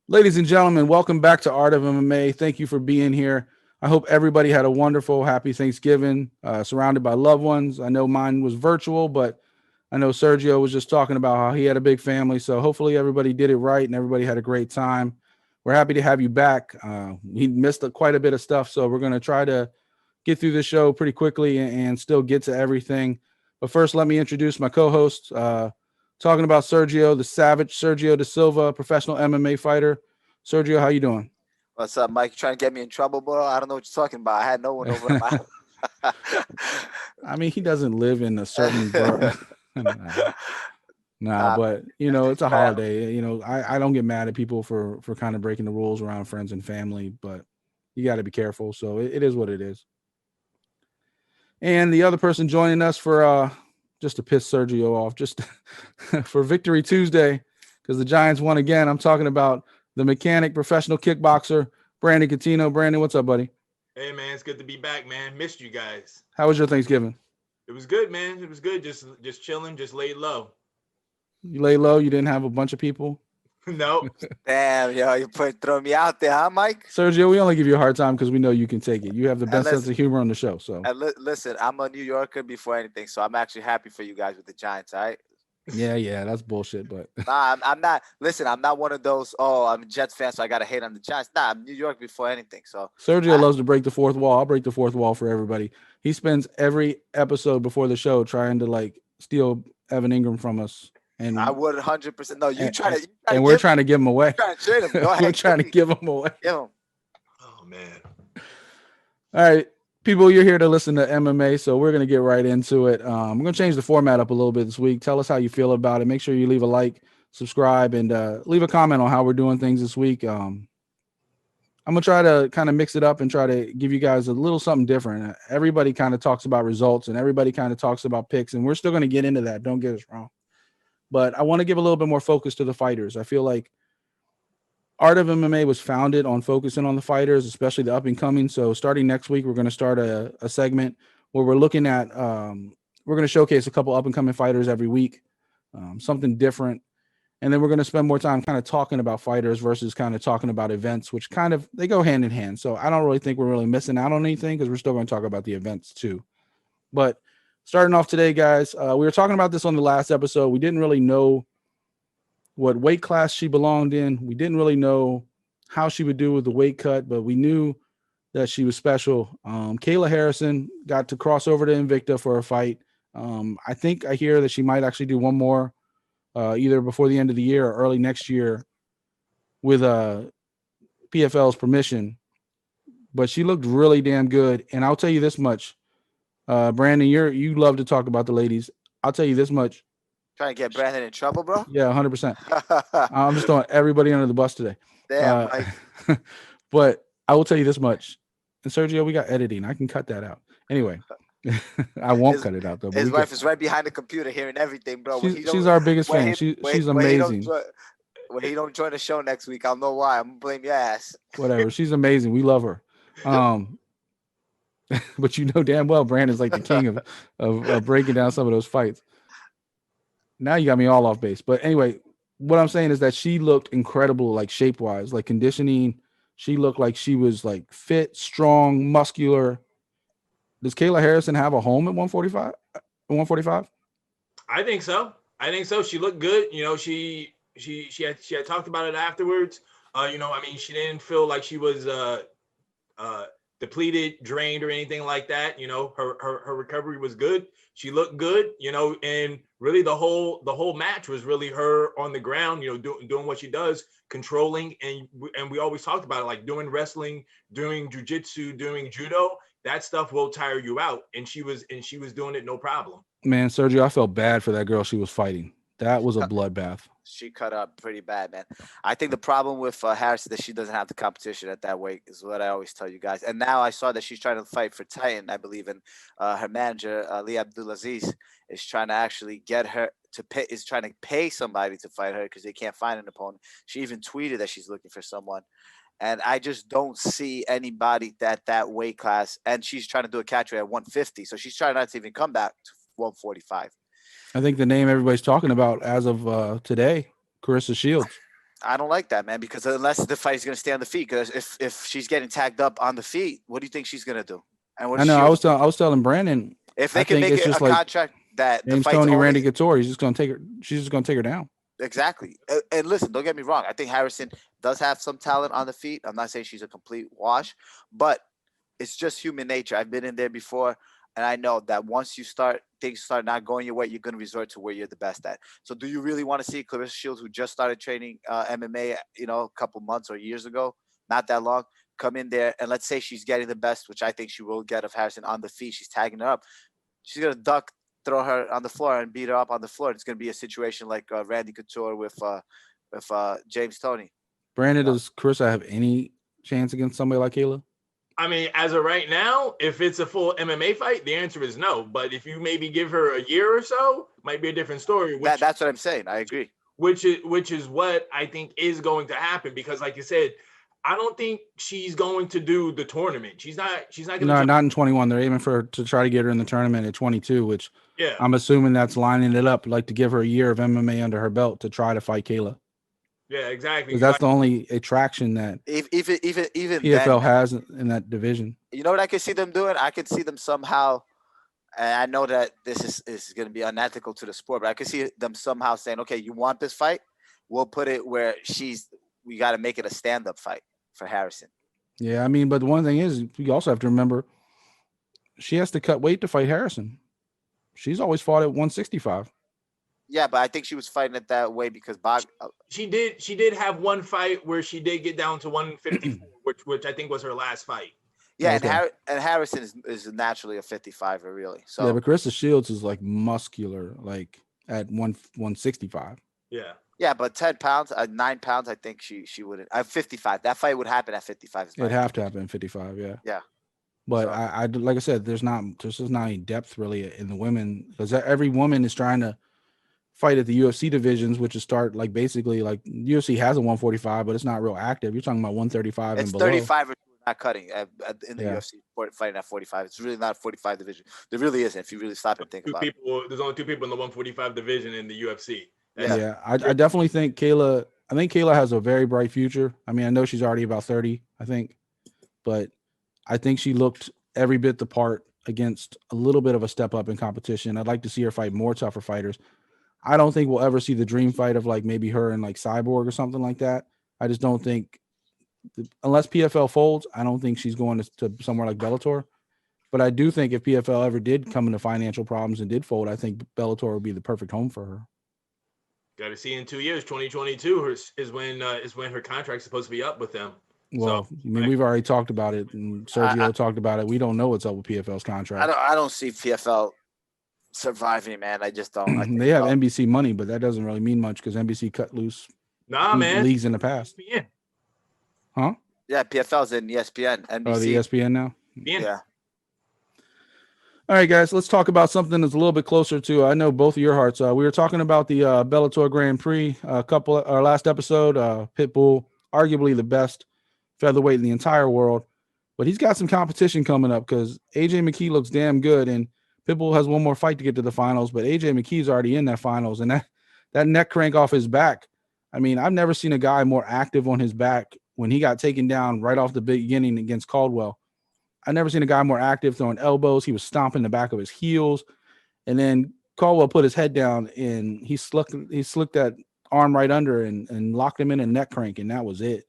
Ladies and gentlemen, welcome back to Art of MMA. Thank you for being here. I hope everybody had a wonderful, happy Thanksgiving, surrounded by loved ones. I know mine was virtual, but I know Sergio was just talking about how he had a big family. So hopefully everybody did it right and everybody had a great time. We're happy to have you back. We missed quite a bit of stuff, so we're going to try to get through the show pretty quickly and still get to everything. But first, let me introduce my co-host. Talking about Sergio, the Savage, Sergio da Silva, professional MMA fighter. Sergio, how you doing? What's up, Mike? You trying to get me in trouble, bro? I don't know what you're talking about. I had no one over at my I mean, he doesn't live in a certain nah, nah, Nah, but it's a man. holiday. I don't get mad at people for kind of breaking the rules around friends and family, but you got to be careful. So it is what it is. And the other person joining us for just to piss Sergio off, just for Victory Tuesday, because the Giants won again. I'm talking about the mechanic, professional kickboxer, Brandon Catino. Brandon, what's up, buddy? Hey man, it's good to be back, man. Missed you guys. How was your Thanksgiving? It was good, man. It was good. Just chilling, just laid low. You lay low. You didn't have a bunch of people. Nope. Damn, yo, you throw me out there, huh, Mike? Sergio, we only give you a hard time because we know you can take it. You have the And best sense listen, of humor on the show. So listen, I'm a New Yorker before anything, so I'm actually happy for you guys with the Giants. All right. yeah, that's bullshit. But Nah, I'm not. Listen, I'm not one of those. Oh, I'm a Jets fan, so I gotta hate on the Giants. Nah, I'm New York before anything. So, Sergio I, loves to break the fourth wall. I'll break the fourth wall for everybody. He spends every episode before the show trying to like steal Evan Ingram from us, I and would 100%. No, and, you try to and we're give him, trying to give him away. trying to trade him. Go We're ahead, trying to give him away. give him. Oh man. All right, people, you're here to listen to MMA, so we're gonna get right into it. I'm gonna change the format up a little bit this week. Tell us how you feel about it. Make sure you leave a like, subscribe, and leave a comment on how we're doing things this week. I'm gonna try to kind of mix it up and try to give you guys a little something different. Everybody kind of talks about results and everybody kind of talks about picks, and we're still gonna get into that. Don't get us wrong, but I want to give a little bit more focus to the fighters. I feel like Art of MMA was founded on focusing on the fighters, especially the up and coming. So starting next week, we're going to start a segment where we're looking at we're going to showcase a couple up and coming fighters every week, something different, and then we're going to spend more time kind of talking about fighters versus kind of talking about events, which kind of they go hand in hand. So I don't really think we're really missing out on anything because we're still going to talk about the events too. But starting off today, guys, we were talking about this on the last episode. We didn't really know what weight class she belonged in. We didn't really know how she would do with the weight cut, but we knew that she was special. Kayla Harrison got to cross over to Invicta for a fight. I think I hear that she might actually do one more either before the end of the year or early next year with PFL's permission. But she looked really damn good. And I'll tell you this much, Brandon, you love to talk about the ladies. I'll tell you this much. Trying to get Brandon in trouble, bro. Yeah, 100%. I'm just throwing everybody under the bus today. Damn, Uh, Mike. but I will tell you this much. And Sergio, we got editing. I can cut that out. Anyway, I won't His cut it out though. But his we get. wife is right behind the computer hearing everything, bro. She's our biggest when fan. he She's when he don't amazing. when he don't join the show next week, I'll know why. I'm gonna blame your ass. Whatever. She's amazing. We love her. Um, but you know damn well Brandon's like the king of breaking down some of those fights. Now you got me all off base. But anyway, what I'm saying is that she looked incredible, like shape wise, like conditioning. She looked like she was like fit, strong, muscular. Does Kayla Harrison have a home at 145? 145? I think so. I think so. She looked good. She had talked about it afterwards. I mean, she didn't feel like she was uh depleted, drained, or anything like that. Her recovery was good. She looked good, and really the whole match was really her on the ground, doing what she does, controlling, and we always talked about it, like doing wrestling, doing jujitsu, doing judo. That stuff will tire you out, and she was doing it no problem. Man, Sergio, I felt bad for that girl she was fighting. That was a bloodbath. She cut up pretty bad, man. I think the problem with Harris is that she doesn't have the competition at that weight, is what I always tell you guys. And now I saw that she's trying to fight for Titan, I believe, and her manager, Lee Abdulaziz, is trying to actually get her to pay, is trying to pay somebody to fight her because they can't find an opponent. She even tweeted that she's looking for someone. And I just don't see anybody that weight class. And she's trying to do a catch weight at 150. So she's trying not to even come back to 145. I think the name everybody's talking about as of today, Carissa Shields. I don't like that, man, because unless the fight is going to stay on the feet, because if she's getting tagged up on the feet, what do you think she's going to do? And what I is know. she, I was telling Brandon. if I they can think make it's it just a like contract that the James fight's Toney, only Randy Couture. He's just gonna take her. She's just gonna take her down. exactly. And listen, don't get me wrong. I think Harrison does have some talent on the feet. I'm not saying she's a complete wash, but it's just human nature. I've been in there before, and I know that once things start not going your way, you're going to resort to where you're the best at. So do you really want to see Clarissa Shields, who just started training MMA, a couple months or years ago, not that long, come in there, and let's say she's getting the best, which I think she will get, of Harrison on the feet. She's tagging her up. She's going to duck, throw her on the floor, and beat her up on the floor. It's going to be a situation like Randy Couture with James Toney. Brandon, does Carissa have any chance against somebody like Kayla? I mean, as of right now, if it's a full MMA fight, the answer is no. But if you maybe give her a year or so, might be a different story. That's what I'm saying. I agree. Which is what I think is going to happen, because, like you said, I don't think she's going to do the tournament. She's not going to. No, not in 21. They're aiming to try to get her in the tournament at 22, which I'm assuming that's lining it up, like to give her a year of MMA under her belt to try to fight Kayla. Yeah, exactly. Because that's the only attraction that even PFL has in that division. You know what I could see them doing? I could see them somehow, and I know that this is going to be unethical to the sport, but I could see them somehow saying, okay, you want this fight? We'll put it where we got to make it a stand-up fight for Harrison. Yeah, I mean, but the one thing is, you also have to remember, she has to cut weight to fight Harrison. She's always fought at 165. Yeah, but I think she was fighting it that way because she did have one fight where she did get down to 154, which I think was her last fight. Yeah, okay. and Harrison is naturally a 55er, really. So yeah, but Carissa Shields is like muscular, like at 165. Yeah. Yeah, but 10 pounds, 9 pounds, I think she wouldn't. 55. That fight would happen at 55. It'd have to happen at 55. Yeah. Yeah. But so, I like I said, there's just not any depth really in the women, because every woman is trying to fight at the UFC divisions, which is start like basically like UFC has a 145, but it's not real active. You're talking about 135 and below. 35 or not cutting in the UFC fighting at 45. It's really not a 45 division. There really isn't. If you really stop and think about it. There's only 2 people in the 145 division in the UFC. I definitely think Kayla. I think Kayla has a very bright future. I mean, I know she's already about 30, I think, but I think she looked every bit the part against a little bit of a step up in competition. I'd like to see her fight more tougher fighters. I don't think we'll ever see the dream fight of like maybe her and like Cyborg or something like that. I just don't think, unless PFL folds, I don't think she's going to somewhere like Bellator. But I do think if PFL ever did come into financial problems and did fold, I think Bellator would be the perfect home for her. Got to see in 2 years, 2022 is when her contract's supposed to be up with them. Well, so, I mean, we've already talked about it, and Sergio talked about it. We don't know what's up with PFL's contract. I don't see PFL surviving, man. I just don't. They have NBC money, but that doesn't really mean much because NBC cut loose leagues in the past. ESPN. Huh? Yeah, PFL's in ESPN. NBC. Oh, the ESPN now? Yeah. All right, guys, let's talk about something that's a little bit closer to, I know, both of your hearts. We were talking about the Bellator Grand Prix our last episode. Pitbull, arguably the best featherweight in the entire world, but he's got some competition coming up because AJ McKee looks damn good, and Pitbull has one more fight to get to the finals, but AJ McKee's already in that finals, and that neck crank off his back. I mean, I've never seen a guy more active on his back when he got taken down right off the beginning against Caldwell. I've never seen a guy more active throwing elbows. He was stomping the back of his heels, and then Caldwell put his head down and he slicked that arm right under and locked him in a neck crank, and that was it.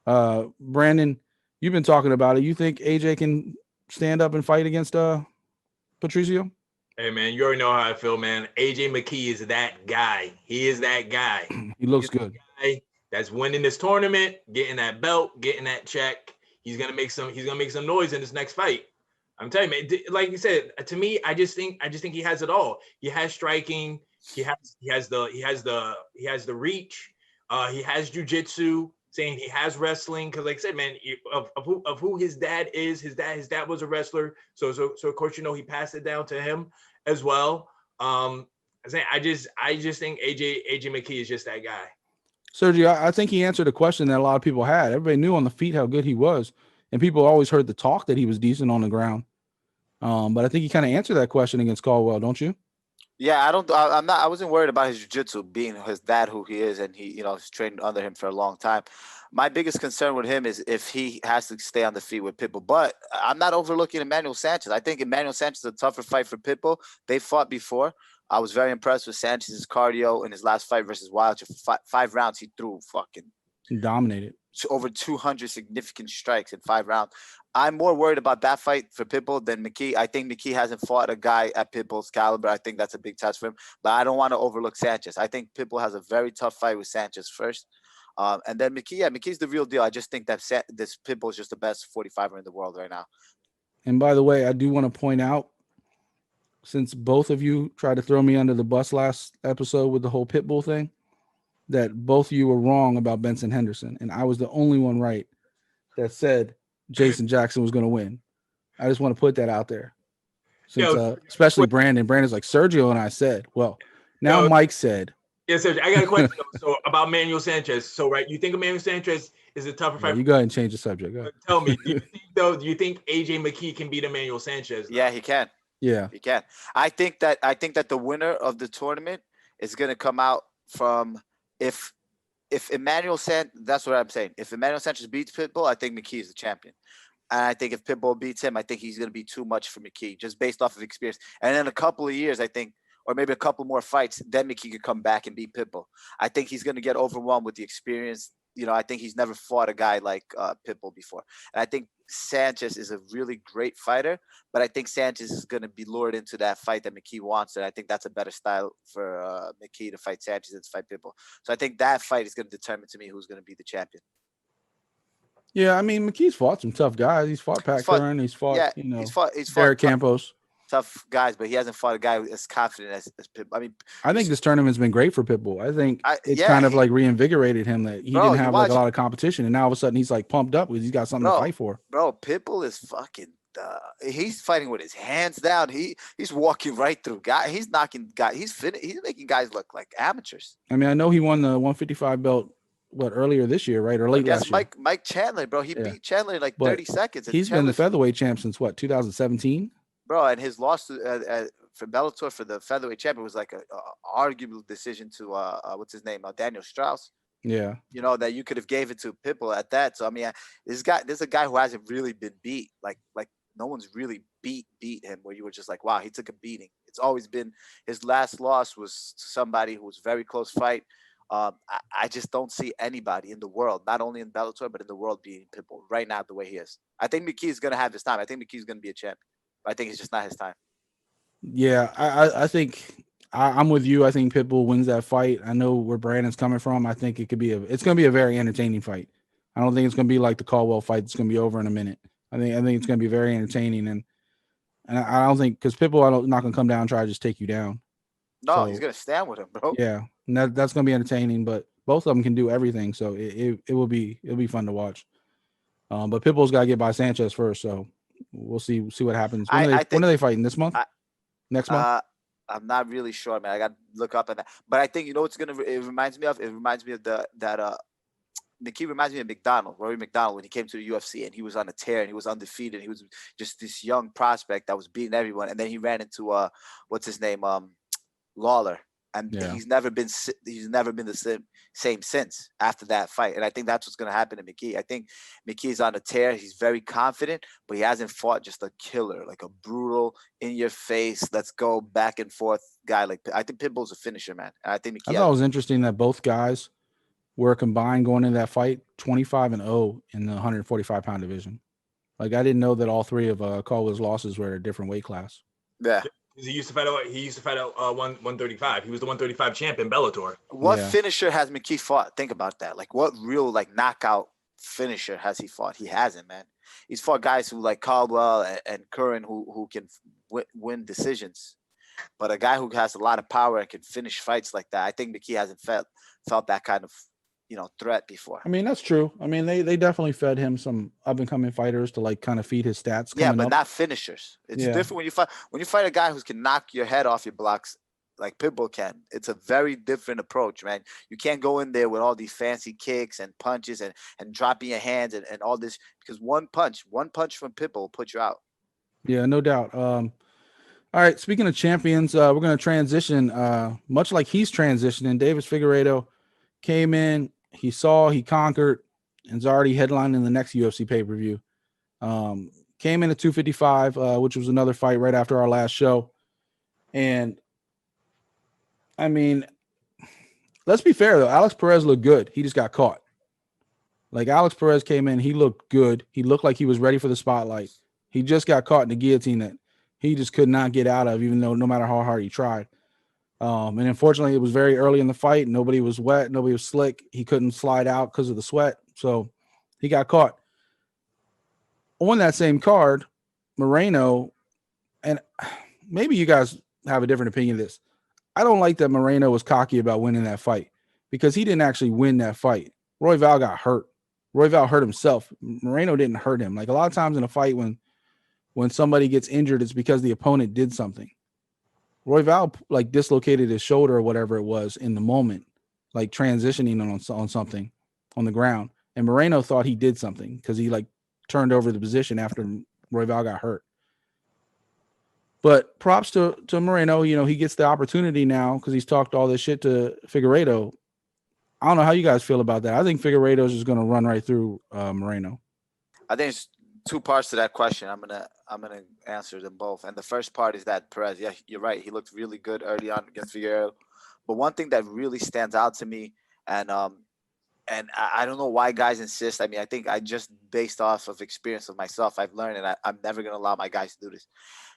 Brandon, you've been talking about it. You think AJ can stand up and fight against Patricio? Hey, man, you already know how I feel, man. AJ McKee is that guy. He is that guy. He looks good. Guy that's winning this tournament, getting that belt, getting that check. He's gonna make some noise in this next fight. I'm telling you, man. Like you said, to me, I just think he has it all. He has striking. He has the reach. He has jiu-jitsu. Saying he has wrestling, because like I said, man, of who his dad is, his dad was a wrestler, so of course he passed it down to him as well. I just think AJ McKee is just that guy. Sergio, I think he answered a question that a lot of people had. Everybody knew on the feet how good he was, and people always heard the talk that he was decent on the ground. But I think he kind of answered that question against Caldwell, don't you? Yeah, I wasn't worried about his jiu-jitsu being his dad who he is, and he's trained under him for a long time. My biggest concern with him is if he has to stay on the feet with Pitbull. But I'm not overlooking Emmanuel Sanchez. I think Emmanuel Sanchez is a tougher fight for Pitbull. They fought before. I was very impressed with Sanchez's cardio in his last fight versus Wilder. Five rounds, he threw fucking Dominated. over 200 significant strikes in 5 rounds. I'm more worried about that fight for Pitbull than McKee. I think McKee hasn't fought a guy at Pitbull's caliber. I think that's a big test for him. But I don't want to overlook Sanchez. I think Pitbull has a very tough fight with Sanchez first. And then McKee, McKee's the real deal. I just think that this Pitbull is just the best 45er in the world right now. And by the way, I do want to point out, since both of you tried to throw me under the bus last episode with the whole Pitbull thing, that both of you were wrong about Benson Henderson. And I was the only one right that said Jason Jackson was going to win. I just want to put that out there. Since, especially Brandon. Brandon's like, Sergio and I said. Well, now Mike said. Yeah, Sergio, I got a question so about Manuel Sanchez. So, right, you think Emmanuel Sanchez is a tougher fight? You go ahead and change the subject. Tell me, do you think AJ McKee can beat Emmanuel Sanchez? Yeah, he can. Yeah, he can. I think that the winner of the tournament is going to come out from if Emmanuel that's what I'm saying. If Emmanuel Sanchez beats Pitbull, I think McKee is the champion. And I think if Pitbull beats him, I think he's going to be too much for McKee, just based off of experience. And in a couple of years, I think, or maybe a couple more fights, then McKee could come back and beat Pitbull. I think he's going to get overwhelmed with the experience. I think he's never fought a guy like Pitbull before. And I think Sanchez is a really great fighter, but I think Sanchez is going to be lured into that fight that McKee wants. And I think that's a better style for McKee to fight Sanchez than to fight Pitbull. So I think that fight is going to determine to me who's going to be the champion. Yeah, I mean, McKee's fought some tough guys. He's fought Pat Curran. He's fought, he's fought Derek Campos. Tough guys, but he hasn't fought a guy as confident as Pitbull. I mean, I think this tournament's been great for Pitbull. I think it's kind of like reinvigorated him that he didn't have like a lot of competition, and now all of a sudden he's like pumped up because he's got something to fight for. Bro, Pitbull is fucking. He's fighting with his hands down. He's walking right through guys. He's knocking guys. He's making guys look like amateurs. I mean, I know he won the 155 belt earlier this year, right, or late last year. Mike Chandler, bro. He beat Chandler in like 30 seconds. He's been the featherweight champ since 2017. Bro, and his loss for Bellator for the featherweight champion was like a arguable decision to what's his name, Daniel Strauss. Yeah, that you could have gave it to Pitbull at that. So I mean, there's a guy who hasn't really been beat. Like no one's really beat him where you were just like, wow, he took a beating. It's always been his last loss was to somebody who was very close fight. I just don't see anybody in the world, not only in Bellator but in the world, beating Pitbull right now the way he is. I think McKee is gonna have his time. I think McKee is gonna be a champion. I think it's just not his time. Yeah, I think I'm with you. I think Pitbull wins that fight. I know where Brandon's coming from. I think it's going to be a very entertaining fight. I don't think it's going to be like the Caldwell fight. It's going to be over in a minute. I think it's going to be very entertaining, and I don't think because Pitbull not going to come down and try to just take you down. No, he's going to stand with him, bro. Yeah, and that's going to be entertaining. But both of them can do everything, so it'll be fun to watch. But Pitbull's got to get by Sanchez first, so. We'll see what happens. When are they fighting this month? Next month? I'm not really sure, man. I got to look up on that. But I think it reminds me of that McKee reminds me of Rory McDonald, when he came to the UFC and he was on a tear and he was undefeated. He was just this young prospect that was beating everyone, and then he ran into what's his name, Lawler. And he's never been the same since after that fight. And I think that's what's going to happen to McKee. I think McKee's on a tear. He's very confident, but he hasn't fought just a killer, like a brutal, in your face, let's go back and forth guy. Like I think Pitbull's a finisher, man. And I think McKee. I thought it was interesting that both guys were combined going into that fight 25-0 in the 145-pound division. Like I didn't know that all three of Caldwell's losses were at a different weight class. Yeah. He used to fight 135. He was the 135 champ in Bellator. What finisher has McKee fought? Think about that. Like what real knockout finisher has he fought? He hasn't, man. He's fought guys who like Caldwell and Curran who can win decisions. But a guy who has a lot of power and can finish fights like that, I think McKee hasn't felt that kind of threat before. I mean, that's true. I mean, they definitely fed him some up and coming fighters to kind of feed his stats. Yeah, but not finishers. It's different when you fight a guy who can knock your head off your blocks like Pitbull can. It's a very different approach, man. You can't go in there with all these fancy kicks and punches and dropping your hands and all this, because one punch from Pitbull will put you out. Yeah, no doubt. All All right. Speaking of champions, we're going to transition, much like he's transitioning. Deiveson Figueiredo came in, he conquered, and is already headlining the next UFC pay-per-view. Came in at 255, which was another fight right after our last show. And I mean, let's be fair though. Alex Perez looked good. He just got caught. Like Alex Perez came in, he looked good. He looked like he was ready for the spotlight. He just got caught in the guillotine that he just could not get out of, even though no matter how hard he tried. And unfortunately, it was very early in the fight. Nobody was wet. Nobody was slick. He couldn't slide out because of the sweat. So he got caught. On that same card, Moreno, and maybe you guys have a different opinion of this. I don't like that Moreno was cocky about winning that fight because he didn't actually win that fight. Royval got hurt. Royval hurt himself. Moreno didn't hurt him. Like a lot of times in a fight when somebody gets injured, it's because the opponent did something. Royval like dislocated his shoulder or whatever it was in the moment, like transitioning on something on the ground. And Moreno thought he did something because he like turned over the position after Royval got hurt. But props to Moreno. You know, he gets the opportunity now because he's talked all this shit to Figueiredo. I don't know how you guys feel about that. I think Figueiredo is just going to run right through Moreno. I think it's two parts to that question. I'm gonna answer them both. And the first part is that Perez. Yeah, you're right. He looked really good early on against Figueiredo. But one thing that really stands out to me, and I don't know why guys insist. I mean, I think I just based off of experience of myself, I've learned, and I'm never gonna allow my guys to do this.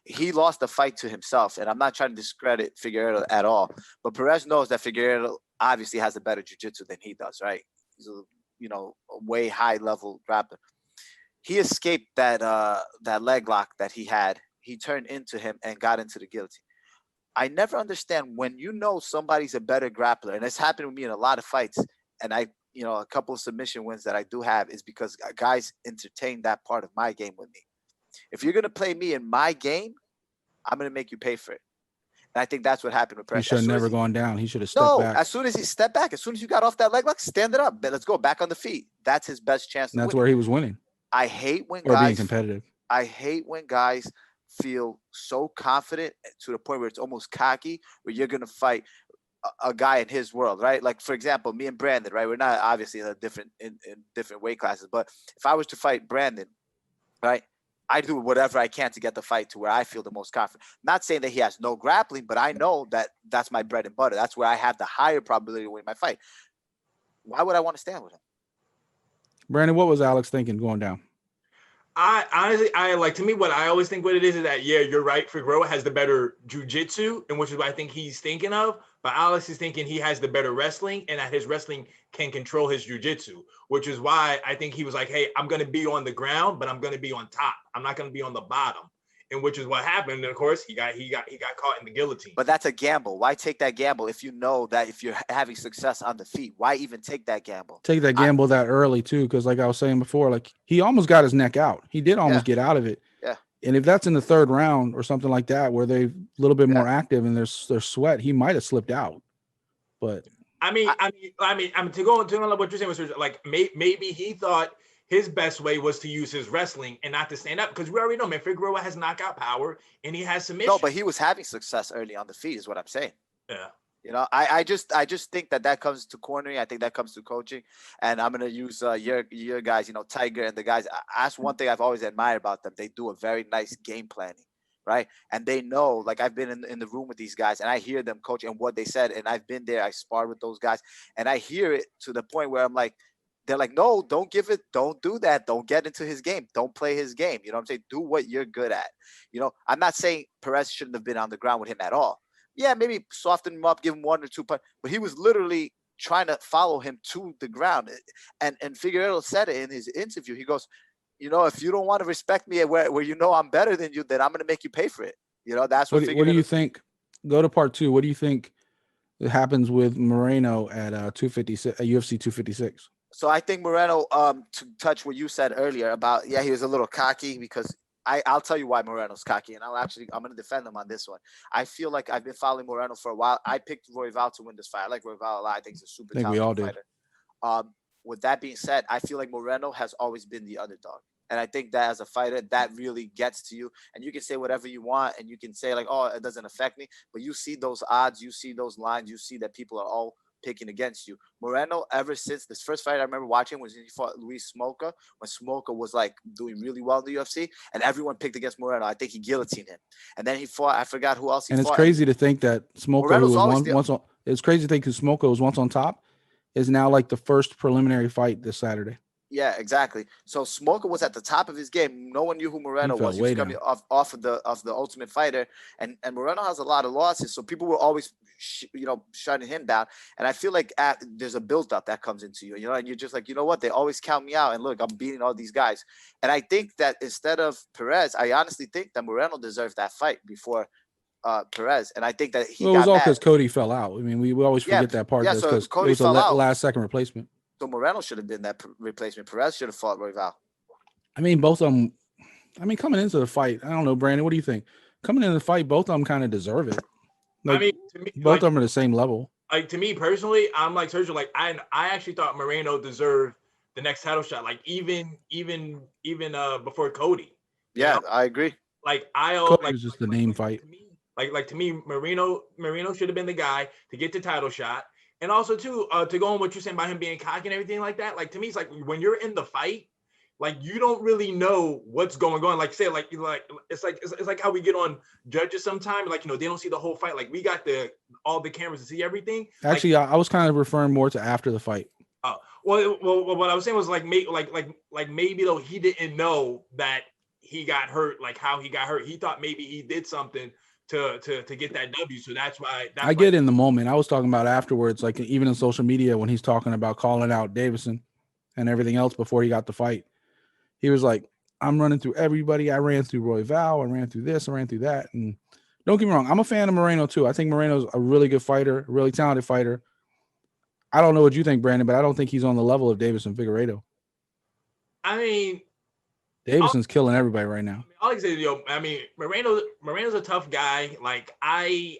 He lost the fight to himself, and I'm not trying to discredit Figueiredo at all. But Perez knows that Figueiredo obviously has a better jiu-jitsu than he does, right? He's a way high level grappler. He escaped that leg lock that he had. He turned into him and got into the guillotine. I never understand when you know somebody's a better grappler, and it's happened with me in a lot of fights. And a couple of submission wins that I do have is because guys entertain that part of my game with me. If you're gonna play me in my game, I'm gonna make you pay for it. And I think that's what happened with Perez. He should have never gone down. He should have stepped back. As soon as he stepped back, as soon as you got off that leg lock, stand it up. Let's go back on the feet. That's his best chance. And that's where he was winning. I hate when or guys being competitive. I hate when guys feel so confident to the point where it's almost cocky, where you're gonna fight a guy in his world, right? Like for example, me and Brandon, right? We're not obviously in different weight classes, but if I was to fight Brandon, right, I do whatever I can to get the fight to where I feel the most confident. Not saying that he has no grappling, but I know that that's my bread and butter. That's where I have the higher probability of winning my fight. Why would I want to stand with him? Brandon, what was Alex thinking going down? I honestly, to me, what I always think what it is that, yeah, you're right. Figueroa has the better jiu-jitsu, and which is what I think he's thinking of. But Alex is thinking he has the better wrestling, and that his wrestling can control his jiu-jitsu, which is why I think he was like, hey, I'm going to be on the ground, but I'm going to be on top. I'm not going to be on the bottom. And which is what happened. And of course, he got caught in the guillotine. But that's a gamble. Why take that gamble if you know that if you're having success on the feet? Why even take that gamble? Take that gamble that early too, because like I was saying before, like he almost got his neck out. He did almost get out of it. Yeah. And if that's in the third round or something like that, where they're a little bit more active and there's sweat, he might have slipped out. But I mean, to go on what you're saying was like maybe he thought his best way was to use his wrestling and not to stand up, because we already know, man, Figueroa has knockout power and he has submission. No, but he was having success early on the feet, is what I'm saying. Yeah. I just think that comes to cornering. I think that comes to coaching, and I'm gonna use your guys, Tiger and the guys. That's one thing I've always admired about them. They do a very nice game planning, right? And they know, like I've been in the room with these guys, and I hear them coach and what they said, and I've been there. I sparred with those guys, and I hear it to the point where I'm like, they're like, no, don't give it. Don't do that. Don't get into his game. Don't play his game. You know what I'm saying? Do what you're good at. I'm not saying Perez shouldn't have been on the ground with him at all. Yeah, maybe soften him up, give him 1 or 2 punches, but he was literally trying to follow him to the ground. And Figueiredo said it in his interview. He goes, if you don't want to respect me where I'm better than you, then I'm going to make you pay for it. That's what do you think? Go to part 2. What do you think happens with Moreno at 256 at UFC 256? So I think Moreno, to touch what you said earlier about, he was a little cocky, because I'll tell you why Moreno's cocky, and I'm going to defend him on this one. I feel like I've been following Moreno for a while. I picked Royval to win this fight. I like Royval a lot. I think he's a super talented fighter. With that being said, I feel like Moreno has always been the underdog. And I think that as a fighter, that really gets to you. And you can say whatever you want, and you can say like, "Oh, it doesn't affect me." But you see those odds, you see those lines, you see that people are all picking against you. Moreno, ever since this first fight I remember watching was he fought Luis Smoka, when Smoka was like doing really well in the UFC, and everyone picked against Moreno. I think he guillotined him, and then he fought. I forgot who else he And fought. it's crazy to think that Smoka, Moreno's who was always once on, it's crazy to think who Smoka was once on top, is now like the first preliminary fight this Saturday. Yeah, exactly. So Smoker was at the top of his game. No one knew who Moreno He fell was. He was way coming down. off of the Ultimate Fighter, and Moreno has a lot of losses. So people were always shutting him down. And I feel like there's a build up that comes into you, and you're just like, you know what? They always count me out. And look, I'm beating all these guys. And I think that instead of Perez, I honestly think that Moreno deserved that fight before Perez. And I think that he Well, it was got all mad. because Cody fell out. I mean, we always Yeah, forget that part. yeah, That's so because it Cody was a fell out. last second replacement. So Moreno should have been that replacement. Perez should have fought Royval. I mean, both of them. I mean, coming into the fight, I don't know, Brandon. What do you think? Coming into the fight, both of them kind of deserve it. Like, I mean, to me, both of them are the same level. Like, to me personally, I'm like Sergio. Like, I actually thought Moreno deserved the next title shot. Like, even before Cody. Yeah, I agree. Like, Cody was just the name fight. To me, Moreno should have been the guy to get the title shot. And also, too, to go on what you're saying about him being cocky and everything like that, like, to me, it's like when you're in the fight, like, you don't really know what's going on. Like, say, it's like how we get on judges sometimes. Like, they don't see the whole fight. Like, we got all the cameras to see everything. Actually, I was kind of referring more to after the fight. Oh, well, what I was saying was maybe though he didn't know that he got hurt, like how he got hurt. He thought maybe he did something to get that W. So that's why. I get in the moment. I was talking about afterwards, like even in social media when he's talking about calling out Deiveson and everything else before he got the fight. He was like, "I'm running through everybody. I ran through Royval. I ran through this. I ran through that." And don't get me wrong, I'm a fan of Moreno too. I think Moreno's a really good fighter, a really talented fighter. I don't know what you think, Brandon, but I don't think he's on the level of Deiveson Figueiredo. I mean, Davison's killing everybody right now. I'll say, I mean, Moreno's a tough guy. Like, I'll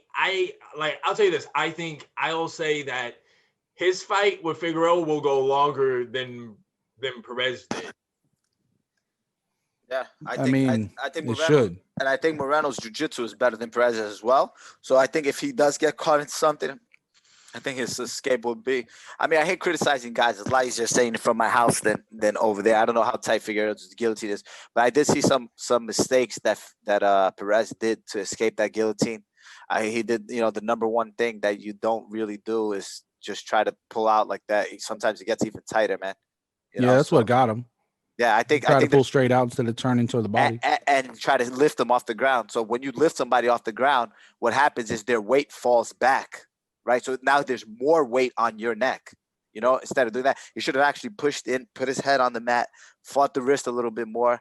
tell you this. I think I'll say that his fight with Figueiredo will go longer than Perez did. Yeah, I think Moreno, it should. And I think Moreno's jiu-jitsu is better than Perez's as well. So I think if he does get caught in something, I think his escape would be. I mean, I hate criticizing guys. It's a lot easier saying it from my house than over there. I don't know how tight Figueiredo's guillotine is, but I did see some mistakes that Perez did to escape that guillotine. He did, the number one thing that you don't really do is just try to pull out like that. Sometimes it gets even tighter, man. That's what got him. Yeah, I think to pull straight out instead of turning toward the body and try to lift them off the ground. So when you lift somebody off the ground, what happens is their weight falls back, right? So now there's more weight on your neck. Instead of doing that, you should have actually pushed in, put his head on the mat, fought the wrist a little bit more.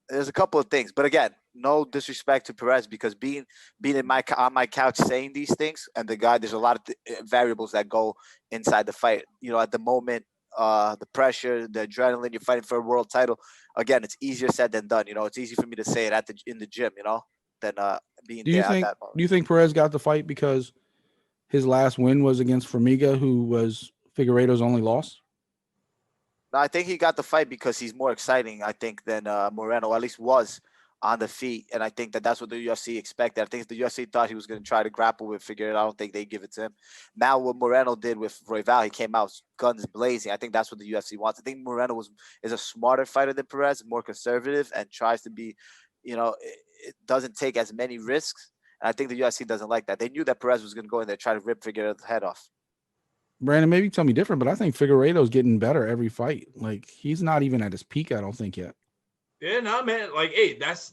There's a couple of things, but again, no disrespect to Perez, because being on my couch saying these things, and there's a lot of variables that go inside the fight. At the moment. The pressure, the adrenaline, you're fighting for a world title. Again, it's easier said than done. It's easy for me to say it in the gym, than being there at that moment. Do you think Perez got the fight because his last win was against Formiga, who was Figueiredo's only loss? No, I think he got the fight because he's more exciting, I think, than Moreno, at least was on the feet. And I think that's what the UFC expected. I think the UFC thought he was going to try to grapple with Figueiredo. I don't think they give it to him. Now what Moreno did with Royval, he came out guns blazing. I think that's what the UFC wants. I think Moreno is a smarter fighter than Perez, more conservative, and tries to be, it doesn't take as many risks. And I think the UFC doesn't like that. They knew that Perez was going to go in there and try to rip Figueiredo's head off. Brandon, maybe tell me different, but I think Figueiredo's getting better every fight. Like, he's not even at his peak, I don't think, yet. Yeah, no, man. Like, hey, that's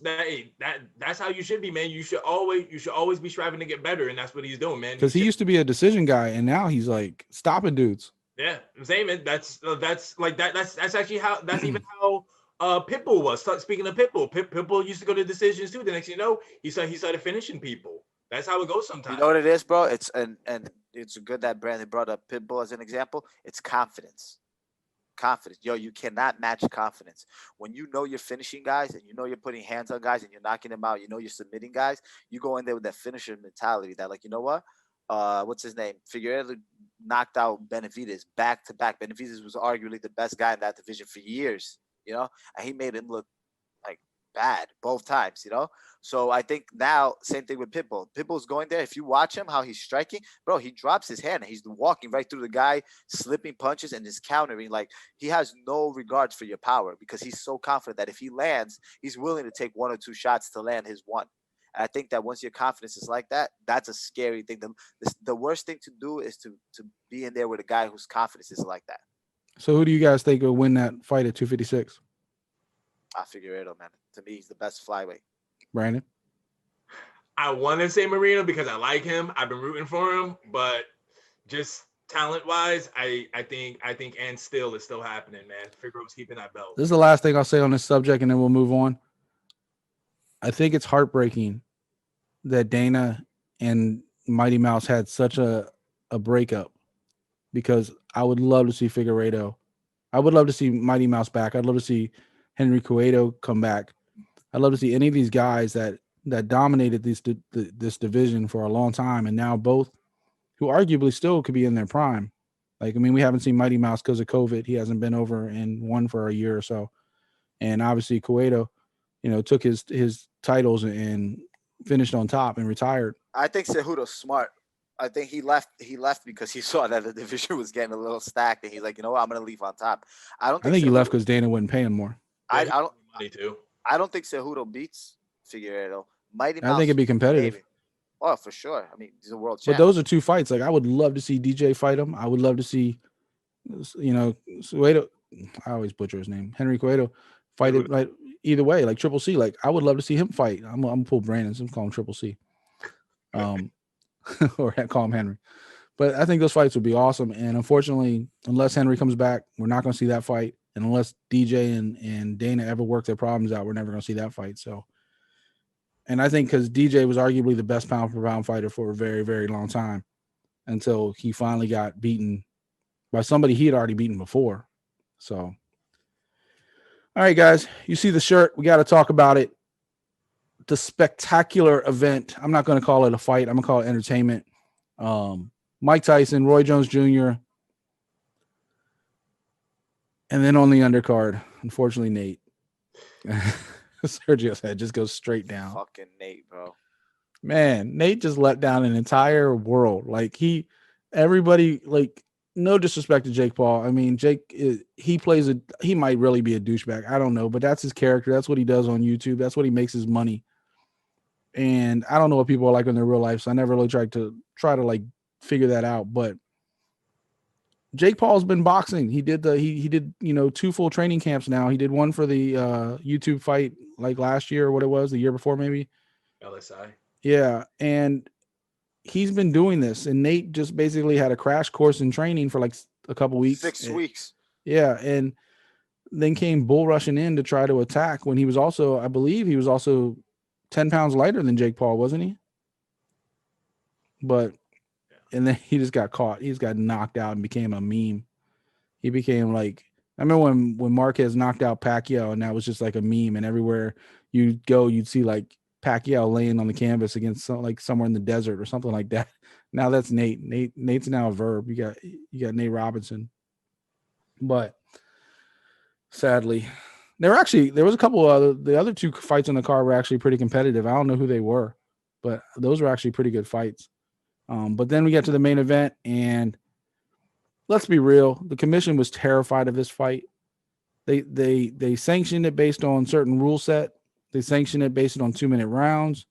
how you should be, man. You should always be striving to get better, and that's what he's doing, man. Because he used to be a decision guy, and now he's like stopping dudes. Yeah, I'm saying, man. That's actually how. That's even how Pitbull was. Speaking of Pitbull, Pitbull used to go to decisions too. The next thing you know, he started finishing people. That's how it goes sometimes. You know what it is, bro? It's and it's good that Brandon brought up Pitbull as an example. It's confidence. You cannot match confidence. When you know you're finishing guys and you know you're putting hands on guys and you're knocking them out, you're submitting guys, you go in there with that finisher mentality that, like, you know what? What's his name? Figueiredo knocked out Benavidez back to back. Benavidez was arguably the best guy in that division for years. and he made him look like bad both times, So I think now, same thing with Pitbull. Pitbull's going there. If you watch him, how he's striking, bro, he drops his hand and he's walking right through the guy, slipping punches and just countering. Like, he has no regards for your power because he's so confident that if he lands, he's willing to take 1 or 2 shots to land his one. And I think that once your confidence is like that, that's a scary thing. The worst thing to do is to be in there with a guy whose confidence is like that. So who do you guys think will win that fight at 256? Figueiredo, man. To me, he's the best flyweight. Brandon? I want to say Marino because I like him. I've been rooting for him, but just talent-wise, I think and still is still happening, man. Figueiredo's keeping that belt. This is the last thing I'll say on this subject, and then we'll move on. I think it's heartbreaking that Dana and Mighty Mouse had such a breakup, because I would love to see Figueiredo. I would love to see Mighty Mouse back. I'd love to see Henry Cueto come back. I'd love to see any of these guys that dominated this division for a long time, and now both who arguably still could be in their prime. Like, I mean, we haven't seen Mighty Mouse because of COVID. He hasn't been over and won for a year or so. And obviously Cueto, took his titles and finished on top and retired. I think Cejudo's smart. I think he left because he saw that the division was getting a little stacked, and he's like, you know what, I'm gonna leave on top. I think he left because Dana wouldn't pay him more. I don't money too. I don't think Cejudo beats Figueiredo. Mighty Mouse, I think it'd be competitive. Maybe. Oh, for sure. I mean, he's a world But champion. those are 2 fights. Like, I would love to see DJ fight him. I would love to see, Cueto. I always butcher his name. Henry Cueto fight it right either way, like Triple C. Like, I would love to see him fight. I'm gonna pull Brandon. So I'm calling him Triple C. Or call him Henry. But I think those fights would be awesome. And unfortunately, unless Henry comes back, we're not going to see that fight. And unless DJ and Dana ever work their problems out, we're never going to see that fight. So, and I think because DJ was arguably the best pound for pound fighter for a very, very long time, until he finally got beaten by somebody he had already beaten before. So, all right, guys, you see the shirt. We got to talk about it. The spectacular event. I'm not going to call it a fight. I'm going to call it entertainment. Mike Tyson, Roy Jones Jr., and then on the undercard, unfortunately, Nate. Sergio said, just goes straight down. Fucking Nate, bro. Man, Nate just let down an entire world. Like, everybody, like, no disrespect to Jake Paul. I mean, Jake, he might really be a douchebag. I don't know, but that's his character. That's what he does on YouTube. That's what he makes his money. And I don't know what people are like in their real life, so I never really try to like figure that out. But Jake Paul's been boxing. He did 2 full training camps now. He did one for the YouTube fight like last year or what it was, the year before maybe. LSI. Yeah, and he's been doing this. And Nate just basically had a crash course in training for like a couple weeks. 6 weeks. Yeah, and then came bull rushing in to try to attack when he was also, I believe he was also 10 pounds lighter than Jake Paul, wasn't he? But, and then he just got caught. He just got knocked out and became a meme. He became like, I remember when Marquez knocked out Pacquiao, and that was just like a meme. And everywhere you'd go, you'd see like Pacquiao laying on the canvas against somewhere in the desert or something like that. Now that's Nate. Nate's now a verb. You got Nate Robinson. But sadly, there was a couple of the other 2 fights on the card were actually pretty competitive. I don't know who they were, but those were actually pretty good fights. But then we get to the main event, and let's be real, the commission was terrified of this fight. They sanctioned it based on certain rule set. They sanctioned it based on 2-minute rounds.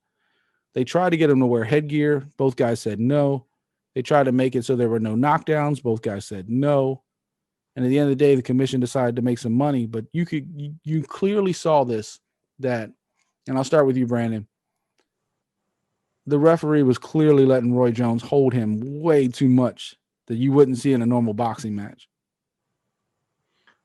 They tried to get them to wear headgear. Both guys said no. They tried to make it so there were no knockdowns. Both guys said no. And at the end of the day, the commission decided to make some money. But you clearly saw this, and I'll start with you, Brandon. The referee was clearly letting Roy Jones hold him way too much that you wouldn't see in a normal boxing match.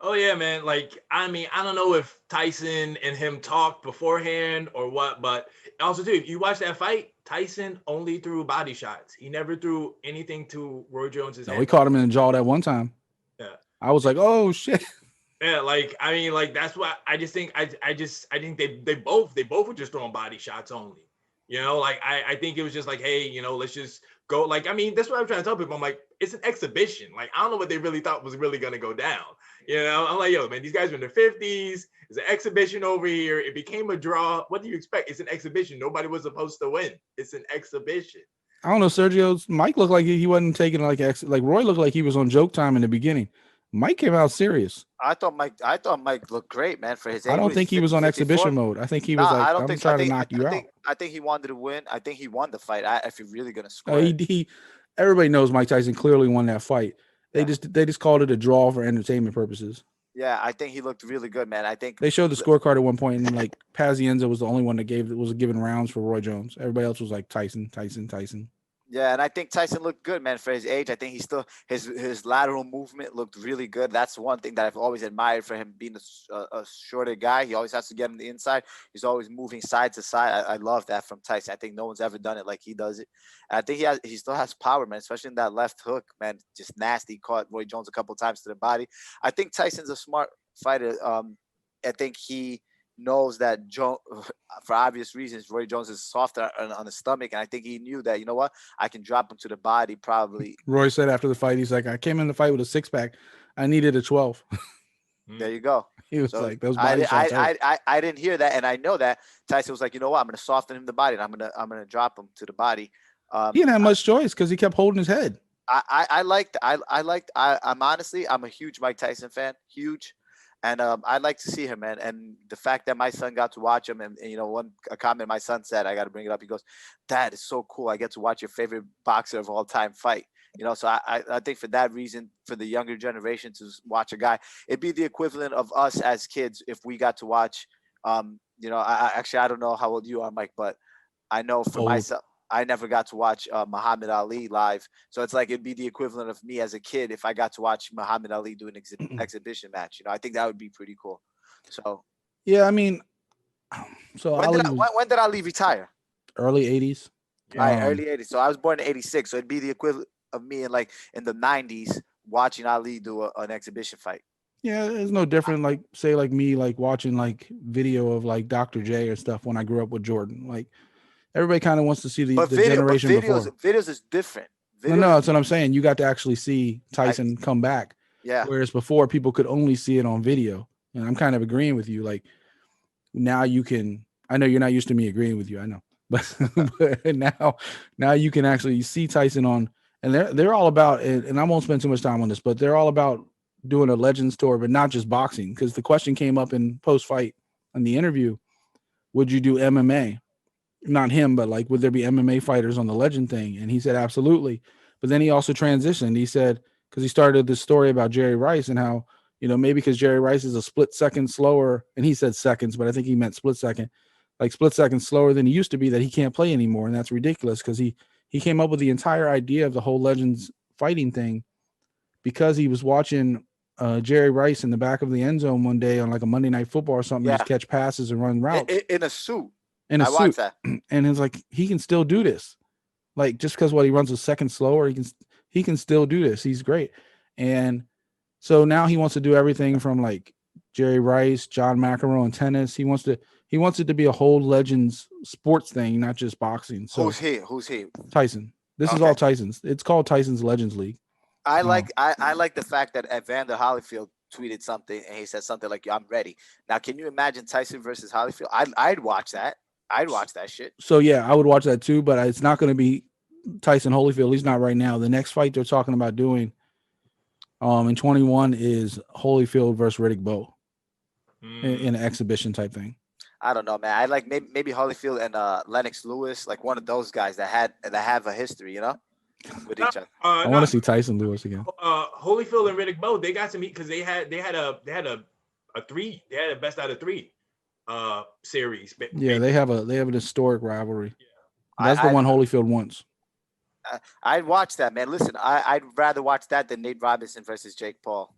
Oh, yeah, man. Like, I mean, I don't know if Tyson and him talked beforehand or what, but also, too, if you watch that fight, Tyson only threw body shots. He never threw anything to Roy Jones's head. We caught him in the jaw that one time. Yeah. I was like, oh, shit. Yeah, like, I mean, like, that's why I just think I think they both were just throwing body shots only. Like, I think it was just like, hey, let's just go. Like, I mean, that's what I'm trying to tell people. I'm like, it's an exhibition. Like, I don't know what they really thought was really going to go down. You know, I'm like, yo, man, these guys are in their 50s. It's an exhibition over here. It became a draw. What do you expect? It's an exhibition. Nobody was supposed to win. It's an exhibition. I don't know, Sergio's Mike looked like he wasn't taking like Roy looked like he was on joke time in the beginning. Mike came out serious. I thought Mike looked great, man, for his age. I don't think he was on exhibition mode. I think he was like, I'm trying to knock you out. I think he wanted to win. I think he won the fight. If you're really gonna score, everybody knows Mike Tyson clearly won that fight. They just called it a draw for entertainment purposes. Yeah, I think he looked really good, man. I think they showed the scorecard at one point, and like Pazienza was the only one that was giving rounds for Roy Jones. Everybody else was like Tyson. Yeah, and I think Tyson looked good, man, for his age. I think he still his lateral movement looked really good. That's one thing that I've always admired for him, being a shorter guy. He always has to get on the inside. He's always moving side to side. I love that from Tyson. I think no one's ever done it like he does it. And I think he still has power, man, especially in that left hook, man. Just nasty. Caught Roy Jones a couple times to the body. I think Tyson's a smart fighter. I think he knows that for obvious reasons, Roy Jones is softer on the stomach, and I think he knew that, you know what, I can drop him to the body probably. Roy said after the fight, he's like, I came in the fight with a 6-pack. I needed a 12. There you go. He was like, those body shots. I didn't hear that, and I know that Tyson was like, you know what, I'm going to soften him the body, and I'm gonna drop him to the body. He didn't have much choice because he kept holding his head. I'm honestly, I'm a huge Mike Tyson fan, huge. And I'd like to see him, man. And the fact that my son got to watch him, and you know, a comment my son said, I got to bring it up. He goes, "Dad, it's so cool. I get to watch your favorite boxer of all time fight." You know, so I think for that reason, for the younger generation to watch a guy, it'd be the equivalent of us as kids if we got to watch. You know, I don't know how old you are, Mike, but I know for myself, I never got to watch Muhammad Ali live. So it's like it'd be the equivalent of me as a kid if I got to watch Muhammad Ali do an exhibition match. You know, I think that would be pretty cool. So yeah, I mean, so when did Ali retire? Early 80s. Right, early 80s. So I was born in 86. So it'd be the equivalent of me in the 90s watching Ali do an exhibition fight. Yeah, it's no different. Like say like me like watching like video of like Dr. J or stuff when I grew up with Jordan. Like everybody kind of wants to see the generation before. Videos is different. No, that's what I'm saying. You got to actually see Tyson come back. Yeah. Whereas before people could only see it on video. And I'm kind of agreeing with you. Like now you can, I know you're not used to me agreeing with you. I know, but now you can actually see Tyson on, and they're all about it. And I won't spend too much time on this, but they're all about doing a Legends tour, but not just boxing. Cause the question came up in post-fight in the interview, would you do MMA? Not him, but like, would there be MMA fighters on the Legend thing? And he said, absolutely. But then he also transitioned. He said, because he started this story about Jerry Rice and how, you know, maybe because Jerry Rice is a split second slower, and he said seconds, but I think he meant split second, like split second slower than he used to be, that he can't play anymore. And that's ridiculous because he came up with the entire idea of the whole Legends fighting thing because he was watching Jerry Rice in the back of the end zone one day on like a Monday Night Football or something, just catch passes and run routes. In a suit. I watched that. And it's like, he can still do this. Like, just because he runs a second slower, he can still do this. He's great. And so now he wants to do everything from like Jerry Rice, John McEnroe in tennis. He wants it to be a whole Legends sports thing, not just boxing. So Who's he? Tyson. This is all Tyson's. It's called Tyson's Legends League. I like the fact that Evander Holyfield tweeted something and he said something like, "I'm ready." Now, can you imagine Tyson versus Holyfield? I'd watch that. I'd watch that shit. So yeah, I would watch that too, but it's not going to be Tyson Holyfield. At least not right now. The next fight they're talking about doing in 21 is Holyfield versus Riddick Bowe in an exhibition type thing. I don't know, man. I like maybe Holyfield and Lennox Lewis, like one of those guys that have a history, you know, with each other. I want to see Tyson Lewis again. Holyfield and Riddick Bowe, they got to meet because they had a best out of three series. Yeah, they have an historic rivalry. Yeah. That's the one Holyfield wants. I'd watch that, man. Listen, I'd rather watch that than Nate Robinson versus Jake Paul.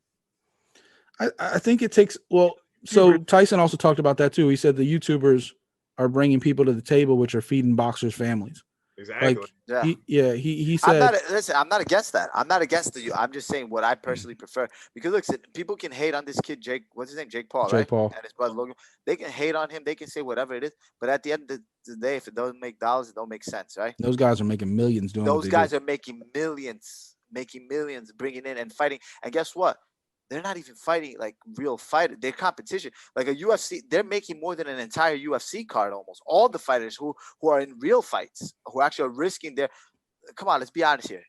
I think it takes so Tyson also talked about that too. He said the YouTubers are bringing people to the table, which are feeding boxers' families. Exactly. Like, Yeah. he said, I'm not against that. I'm not against you. I'm just saying what I personally prefer. Because look, people can hate on this kid, Jake. What's his name? Jake Paul, Jake right? Paul. And his brother Logan. They can hate on him. They can say whatever it is. But at the end of the day, if it doesn't make dollars, it don't make sense, right? Those guys are making millions doing what Those they guys do. are making millions, bringing in and fighting. And guess what? They're not even fighting like real fighters. They're competition. Like a UFC, they're making more than an entire UFC card almost. All the fighters who are in real fights, who actually are risking their. Come on, let's be honest here.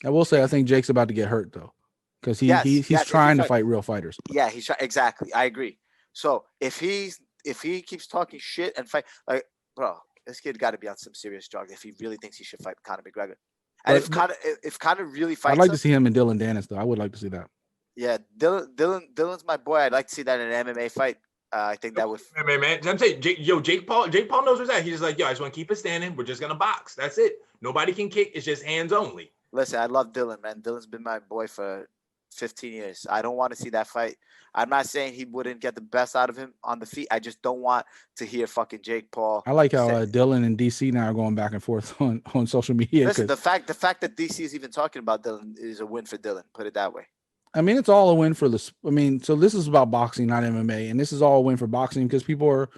I will say, I think Jake's about to get hurt though, because he's Yes, trying to fight real fighters. Yeah, exactly. I agree. So if he keeps talking shit and fight, like, bro, this kid got to be on some serious drugs if he really thinks he should fight Conor McGregor. And if Conor really fights, I'd like to see him and Dylan Dennis though. I would like to see that. Yeah, Dylan's my boy. I'd like to see that in an MMA fight. I think that would. Man, I'm saying, Jake Paul knows what's that. He's just like, yo, I just want to keep it standing. We're just gonna box. That's it. Nobody can kick. It's just hands only. Listen, I love Dylan, man. Dylan's been my boy for 15 years. I don't want to see that fight. I'm not saying he wouldn't get the best out of him on the feet. I just don't want to hear fucking Jake Paul. I like how Dylan and DC now are going back and forth on social media. Listen, the fact that DC is even talking about Dylan is a win for Dylan. Put it that way. I mean, it's all a win for this. I mean, so this is about boxing, not MMA, and this is all a win for boxing because people are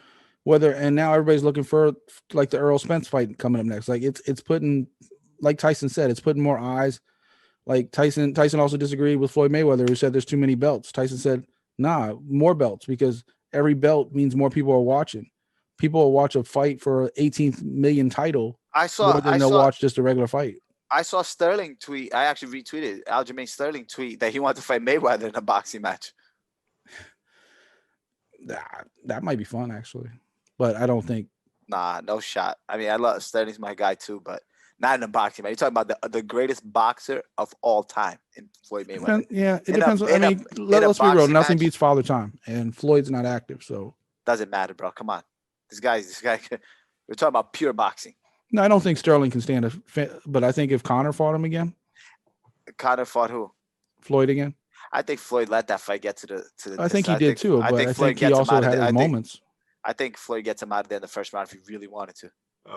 and now everybody's looking for like the Errol Spence fight coming up next. Like it's putting, like Tyson said, it's putting more eyes. Like Tyson also disagreed with Floyd Mayweather, who said there's too many belts. Tyson said, nah, more belts, because every belt means more people are watching. People will watch a fight for an 18th million title more than they'll watch just a regular fight. I saw Sterling tweet. I actually retweeted Aljamain Sterling tweet that he wanted to fight Mayweather in a boxing match. That might be fun, actually, but I don't think. Nah, no shot. I mean, I love Sterling's my guy too, but not in a boxing match. You're talking about the greatest boxer of all time in Floyd Mayweather. It depends. Let's be real. Nothing beats Father Time, and Floyd's not active, so doesn't matter, bro. Come on, this guy. We're talking about pure boxing. No, I don't think Sterling can stand but I think if Conor fought him again. Conor fought who? Floyd again. I think Floyd let that fight get to the. I think he did too, but I think he also had his moments. I think Floyd gets him out of there in the first round if he really wanted to.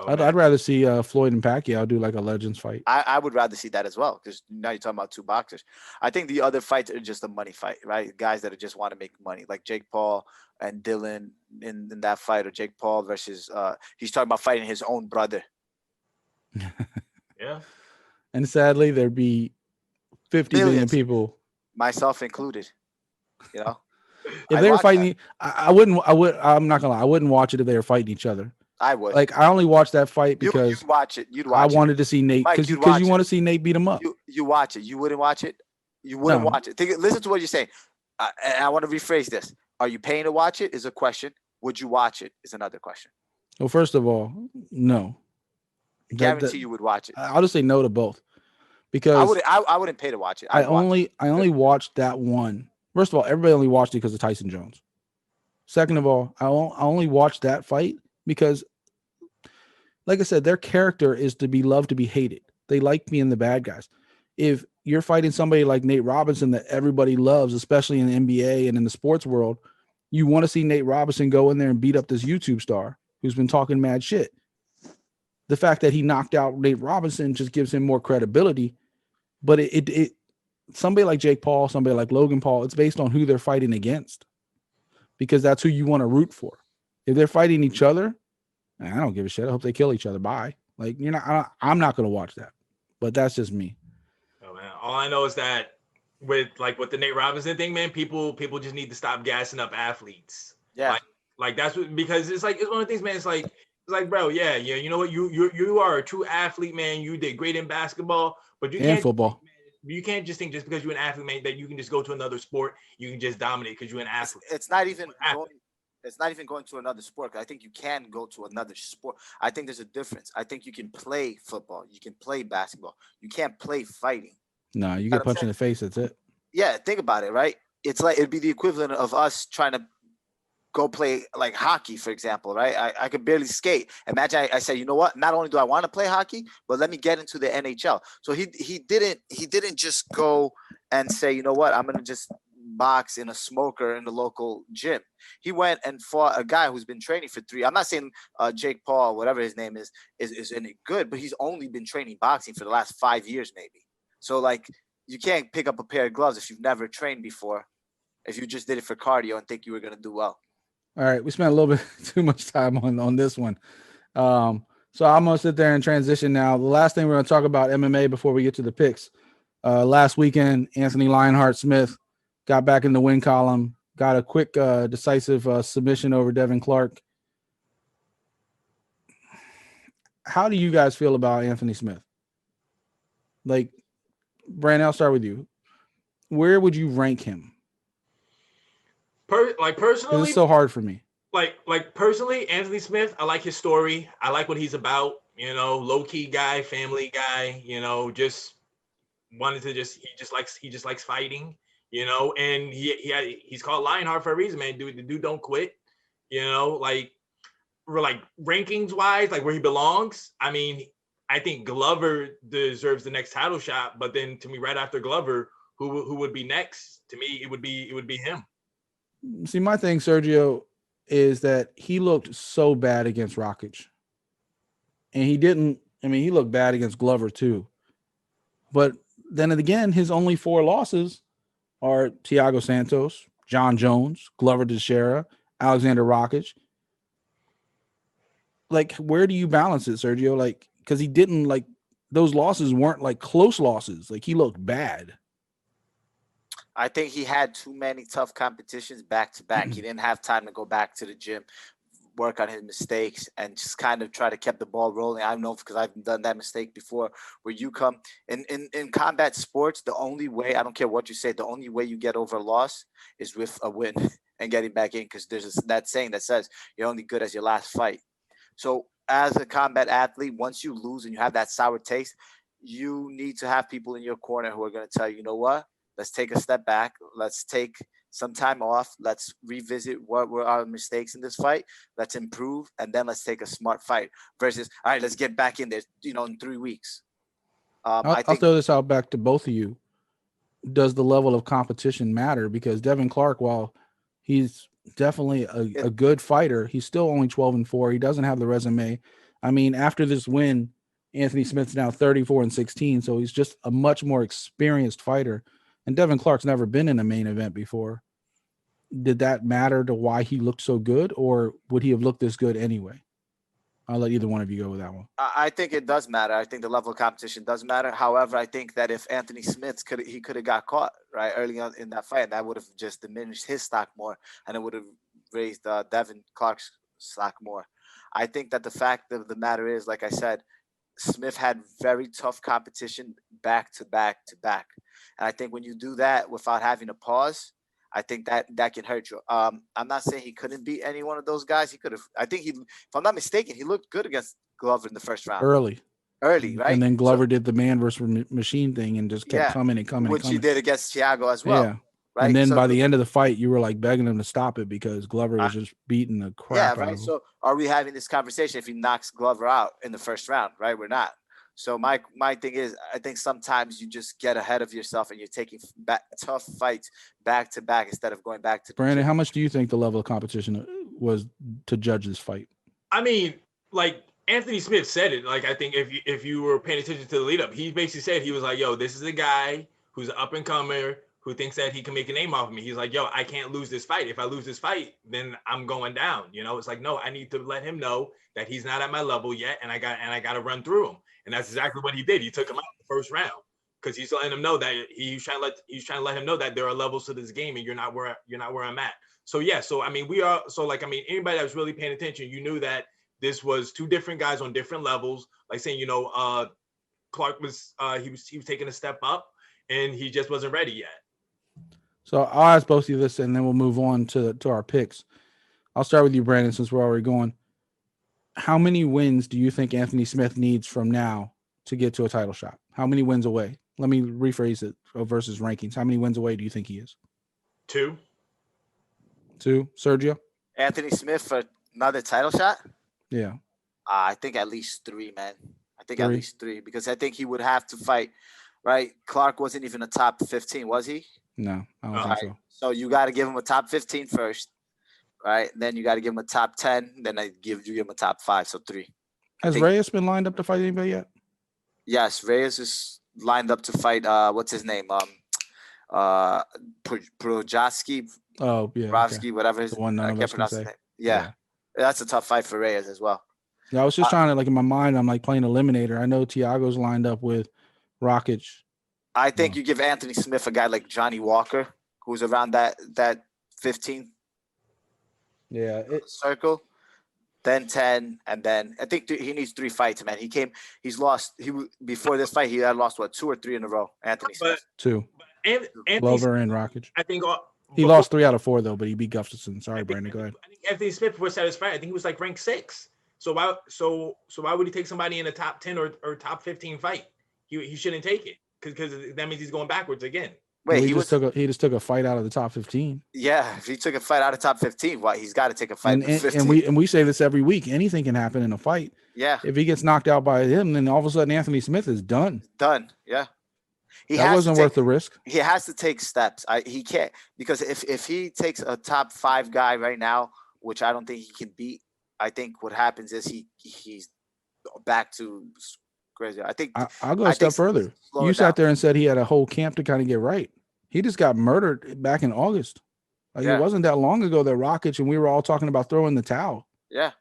I'd rather see Floyd and Pacquiao do like a Legends fight. I would rather see that as well, because now you're talking about two boxers. I think the other fights are just a money fight, right? Guys that just want to make money, like Jake Paul and Dylan in that fight, or Jake Paul versus he's talking about fighting his own brother. Yeah. And sadly, there'd be 50 million people, myself included. You know, if they were fighting, I'm not gonna lie, I wouldn't watch it if they were fighting each other. I would. Like, I only watched that fight because you'd watch it. I wanted to see Nate, because you want to see Nate beat him up. You watch it. You wouldn't watch it. You wouldn't watch it. Listen to what you're saying. And I want to rephrase this. Are you paying to watch it? Is a question. Would you watch it? Is another question. Well, first of all, no. I guarantee you would watch it. I'll just say no to both, because I wouldn't pay to watch it. I only watched that one. First of all, everybody only watched it because of Tyson Jones. Second of all, I only watched that fight because, like I said, their character is to be loved, to be hated. They like being the bad guys. If you're fighting somebody like Nate Robinson that everybody loves, especially in the NBA and in the sports world, you want to see Nate Robinson go in there and beat up this YouTube star who's been talking mad shit. The fact that he knocked out Nate Robinson just gives him more credibility. But it somebody like Jake Paul, somebody like Logan Paul, it's based on who they're fighting against, because that's who you want to root for. If they're fighting each other, I don't give a shit. I hope they kill each other. Bye. Like, I'm not going to watch that, but that's just me. Oh man, all I know is that with the Nate Robinson thing, man, people just need to stop gassing up athletes. Yeah. Like that's because it's one of the things, man. It's like, bro, yeah, you know what? You are a true athlete, man. You did great in basketball, but you can't football. You can't just think just because you're an athlete, man, that you can just go to another sport, you can just dominate because you're an athlete. It's not even going to another sport. I think you can go to another sport. I think there's a difference. I think you can play football. You can play basketball. You can't play fighting. No, you get punched in the face. That's it. Yeah, think about it, right? It's like it'd be the equivalent of us trying to go play like hockey, for example, right? I could barely skate. Imagine I say, you know what? Not only do I want to play hockey, but let me get into the NHL. So he didn't just go and say, you know what? I'm gonna just box in a smoker in the local gym. He went and fought a guy who's been training for 3. I'm not saying Jake Paul, whatever his name is any good, but he's only been training boxing for the last 5 years maybe. So like you can't pick up a pair of gloves if you've never trained before, if you just did it for cardio and think you were going to do well. All right, we spent a little bit too much time on this one. So I'm going to sit there and transition now. The last thing we're going to talk about MMA before we get to the picks. Last weekend, Anthony Lionheart-Smith got back in the win column, got a quick, decisive submission over Devin Clark. How do you guys feel about Anthony Smith? Like, Brandon, I'll start with you. Where would you rank him? Personally, it's so hard for me. Like personally, Anthony Smith, I like his story. I like what he's about. You know, low key guy, family guy. You know, just wanted to he just likes fighting. You know, and he's called Lionheart for a reason, man. The dude don't quit. You know, like rankings wise, like where he belongs. I mean, I think Glover deserves the next title shot, but then to me, right after Glover, who would be next? To me, it would be him. See, my thing, Sergio, is that he looked so bad against Rakic. And he didn't, I mean, he looked bad against Glover too. But then again, his only 4 losses are Thiago Santos, John Jones, Glover Teixeira, Alexander Rakic. Like, where do you balance it, Sergio? Like, because he didn't, like, those losses weren't like close losses. Like, he looked bad. I think he had too many tough competitions back to back. He didn't have time to go back to the gym, work on his mistakes, and just kind of try to keep the ball rolling. I know because I've done that mistake before, where you come in combat sports, the only way, I don't care what you say, the only way you get over a loss is with a win and getting back in, because there's that saying that says you're only good as your last fight. So as a combat athlete, once you lose and you have that sour taste, you need to have people in your corner who are going to tell you know what? Let's take a step back. Let's take some time off. Let's revisit what were our mistakes in this fight. Let's improve, and then let's take a smart fight. Versus, all right, let's get back in there. You know, in 3 weeks. I'll throw this out back to both of you. Does the level of competition matter? Because Devin Clark, while he's definitely a good fighter, he's still only 12-4. He doesn't have the resume. I mean, after this win, Anthony Smith's now 34-16, so he's just a much more experienced fighter. And Devin Clark's never been in a main event before. Did that matter to why he looked so good, or would he have looked this good anyway? I'll let either one of you go with that one. I think it does matter. I think the level of competition does matter. However, I think that if Anthony Smith could have got caught right early on in that fight, that would have just diminished his stock more, and it would have raised Devin Clark's stock more. I think that the fact of the matter is, like I said, Smith had very tough competition back to back to back. And I think when you do that without having a pause, I think that can hurt you. I'm not saying he couldn't beat any one of those guys. He could have. I think if I'm not mistaken, he looked good against Glover in the first round. Early, right? And then Glover did the man versus machine thing and just kept coming and coming. Which he did against Thiago as well. Yeah. Right? And then by the end of the fight, you were like begging him to stop it because Glover was just beating the crap out of him. So are we having this conversation if he knocks Glover out in the first round? Right? We're not. So my thing is, I think sometimes you just get ahead of yourself and you're taking tough fights back to back instead of going back to. Brandon, how much do you think the level of competition was to judge this fight? I mean, like Anthony Smith said it. Like I think if you were paying attention to the lead up, he basically said, he was like, "Yo, this is a guy who's an up and comer who thinks that he can make a name off of me." He's like, "Yo, I can't lose this fight. If I lose this fight, then I'm going down." You know, it's like, no, I need to let him know that he's not at my level yet, and I got to run through him. And that's exactly what he did. He took him out in the first round because he's letting him know that he's trying to let him know that there are levels to this game, and you're not where I'm at. So yeah, so I mean, anybody that was really paying attention, you knew that this was 2 different guys on different levels. Like saying, you know, Clark was he was taking a step up, and he just wasn't ready yet. So I'll ask both of you this, and then we'll move on to our picks. I'll start with you, Brandon, since we're already going. How many wins do you think Anthony Smith needs from now to get to a title shot? How many wins away? Let me rephrase it versus rankings. How many wins away do you think he is? 2. Sergio? Anthony Smith for another title shot? Yeah. I think at least 3, man. I think 3? At least 3, because I think he would have to fight, right? Clark wasn't even a top 15, was he? No, I don't All think Right. so. So you got to give him a top 15 first, right? Then you got to give him a top 10. Then you give him a top 5, so 3. Has think- Reyes been lined up to fight anybody yet? Yes, Reyes is lined up to fight. What's his name? Projaski, Oh, yeah. Rovsky, Okay. whatever his. The one none I of can't us can pronounce his say. name. Yeah, that's a tough fight for Reyes as well. Yeah, I was just trying to, like, in my mind, I'm like playing eliminator. I know Tiago's lined up with Rakic. I think you give Anthony Smith a guy like Johnny Walker, who's around that 15 Yeah. circle, then 10, and then I think he needs 3 fights, man. He's lost. Before this fight, he had lost 2 or 3 in a row. Anthony Smith. 2. Anthony Glover Smith, and Rakic. I think He lost 3 out of 4, though, but he beat Gustafsson. Sorry, Brandon. Go ahead. I think Anthony Smith was satisfied. I think he was like ranked 6. So why would he take somebody in a top 10 or top 15 fight? He shouldn't take it because that means he's going backwards again. Wait, he just took a fight out of the top 15. Yeah, if he took a fight out of top 15, he's got to take a fight in 15. And we say this every week. Anything can happen in a fight. Yeah. If he gets knocked out by him, then all of a sudden Anthony Smith is done. Done. Yeah. That wasn't worth the risk. He has to take steps. He can't, because if he takes a top 5 guy right now, which I don't think he can beat, I think what happens is he's back to crazy. I think I'll go a step further. You sat there and said he had a whole camp to kind of get right. He just got murdered back in August. It wasn't that long ago that Rakic and we were all talking about throwing the towel. Yeah.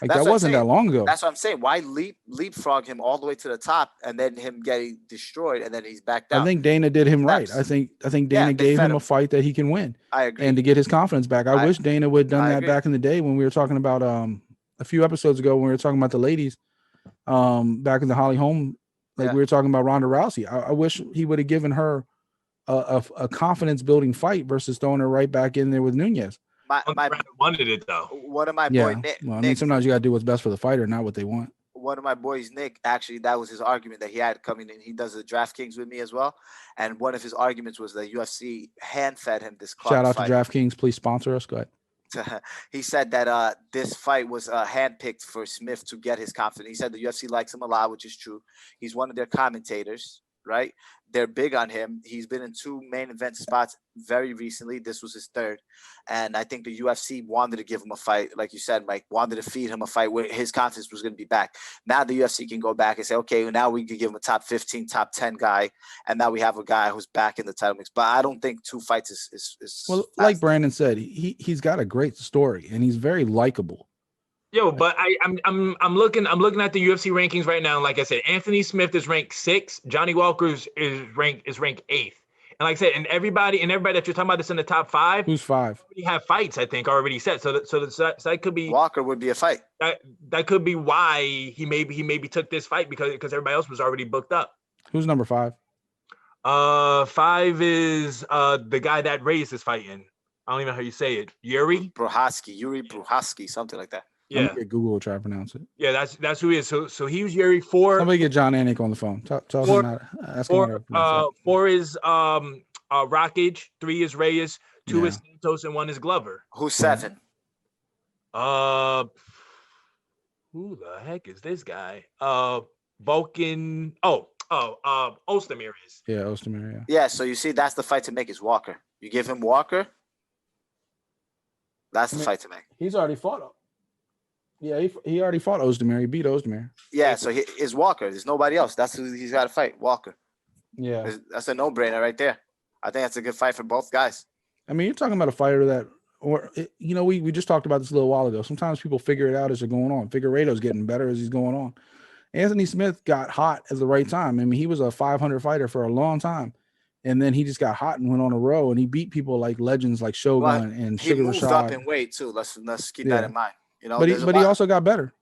Like that wasn't that long ago. That's what I'm saying. Why leapfrog him all the way to the top and then him getting destroyed and then he's back down? I think Dana did him right. I think Dana gave him a fight that he can win. I agree. And to get his confidence back. I wish Dana would have done that back in the day when we were talking about a few episodes ago when we were talking about the ladies back in the Holly Holm, we were talking about Ronda Rousey. I wish he would have given her a confidence building fight versus throwing her right back in there with Nunez. My wanted it though. One of my boy Nick. Well, I mean, sometimes you got to do what's best for the fighter, not what they want. One of my boys, Nick, actually, that was his argument that he had coming in. He does the DraftKings with me as well, and one of his arguments was that UFC hand fed him this. Shout out to DraftKings, please sponsor us. Go ahead. He said that this fight was handpicked for Smith to get his confidence. He said the UFC likes him a lot, which is true. He's one of their commentators, right? They're big on him. He's been in 2 main event spots very recently. This was his 3rd. And I think the UFC wanted to give him a fight, like you said, Mike, wanted to feed him a fight where his confidence was going to be back. Now the UFC can go back and say, okay, well, now we can give him a top 15, top 10 guy. And now we have a guy who's back in the title mix. But I don't think 2 fights is well, fast. Like Brandon said, he's got a great story and he's very likable. Yo, but I'm looking at the UFC rankings right now. And like I said, Anthony Smith is ranked 6. Johnny Walker is ranked 8th. And like I said, and everybody that you're talking about that's in the top 5. Who's 5? We have fights, I think, already set. So that could be Walker would be a fight. That could be why he maybe took this fight because everybody else was already booked up. Who's number 5? 5 is the guy that Reyes is fighting. I don't even know how you say it. Yuri Prohaski, something like that. Yeah, get Google to try to pronounce it. Yeah, that's who he is. So he was Yuri 4. Somebody get John Anik on the phone. Tell him not. Ask him how to 4 is Rakic, 3 is Reyes, 2 is Santos, and 1 is Glover. Who's 7? Who the heck is this guy? Vulcan. Ozdemir is. Yeah, Ozdemir. Yeah. Yeah. So you see, that's the fight to make is Walker. You give him Walker. That's the fight to make. He's already fought him. Yeah, he already fought Ozdemir. He beat Ozdemir. Yeah, so he is Walker. There's nobody else. That's who he's got to fight, Walker. Yeah. That's a no-brainer right there. I think that's a good fight for both guys. I mean, you're talking about a fighter that, we just talked about this a little while ago. Sometimes people figure it out as they're going on. Figueiredo's getting better as he's going on. Anthony Smith got hot at the right time. I mean, he was a 500 fighter for a long time. And then he just got hot and went on a row, and he beat people like legends like Shogun and Sugar Rashad. He moved up in weight, too. Let's keep that in mind. But he also got better.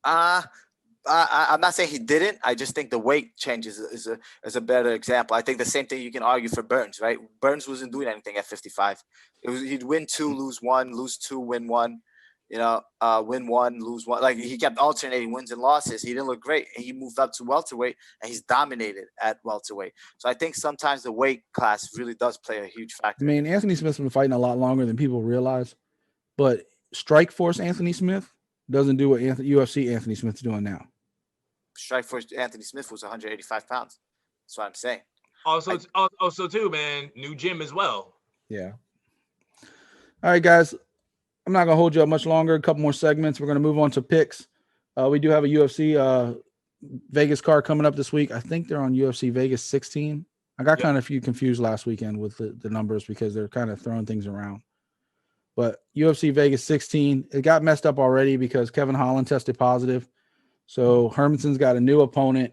I'm not saying he didn't. I just think the weight changes is a better example. I think the same thing you can argue for Burns, right? Burns wasn't doing anything at 55. He'd win 2, lose 1, lose 2, win 1. Win 1, lose 1. Like he kept alternating wins and losses. He didn't look great. He moved up to welterweight, and he's dominated at welterweight. So I think sometimes the weight class really does play a huge factor. I mean, Anthony Smith's been fighting a lot longer than people realize, but Strike Force Anthony Smith doesn't do what UFC Anthony Smith's doing now. Strike Force Anthony Smith was 185 pounds. That's what I'm saying. Also too, man, new gym as well. Yeah. All right, guys. I'm not gonna hold you up much longer. A couple more segments. We're gonna move on to picks. We do have a UFC Vegas card coming up this week. I think they're on UFC Vegas 16. I got kind of confused last weekend with the numbers because they're kind of throwing things around. But UFC Vegas 16, it got messed up already because Kevin Holland tested positive. So Hermanson's got a new opponent,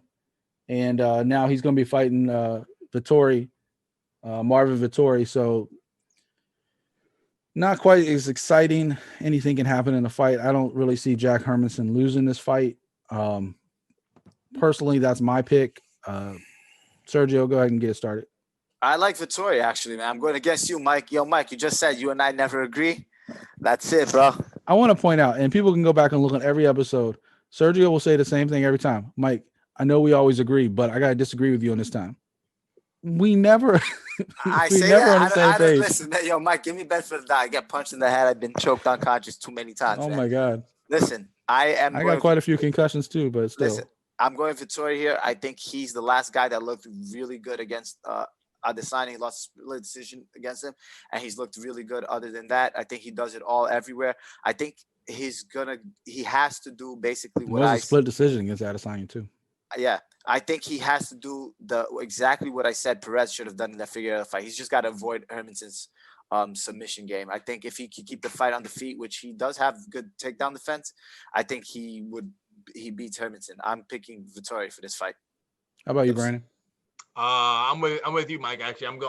and now he's going to be fighting Marvin Vettori. So not quite as exciting. Anything can happen in a fight. I don't really see Jack Hermansson losing this fight. Personally, that's my pick. Sergio, go ahead and get it started. I like Vettori, actually, man. I'm going against you, Mike. Yo, Mike, you just said you and I never agree. That's it, bro. I want to point out, and people can go back and look at every episode. Sergio will say the same thing every time. Mike, I know we always agree, but I got to disagree with you on this time. We never I we say never that. on the same page. Listen, man, yo, Mike, give me benefit of the doubt. I get punched in the head. I've been choked unconscious too many times. Oh, man. my God. Listen, I got quite a few concussions too, but still. Listen, I'm going Vettori here. I think he's the last guy that looked really good against Adesanya. He lost a split decision against him, and he's looked really good. Other than that, I think he does it all everywhere. I think he has to do basically what a split decision against Adesanya too. Yeah, I think he has to do exactly what I said Perez should have done in that Figueiredo fight. He's just got to avoid Hermansson's submission game. I think if he could keep the fight on the feet, which he does have good takedown defense, I think he beats Hermansson. I'm picking Vettori for this fight. How about you, Brandon? I'm with you, Mike. Actually, I'm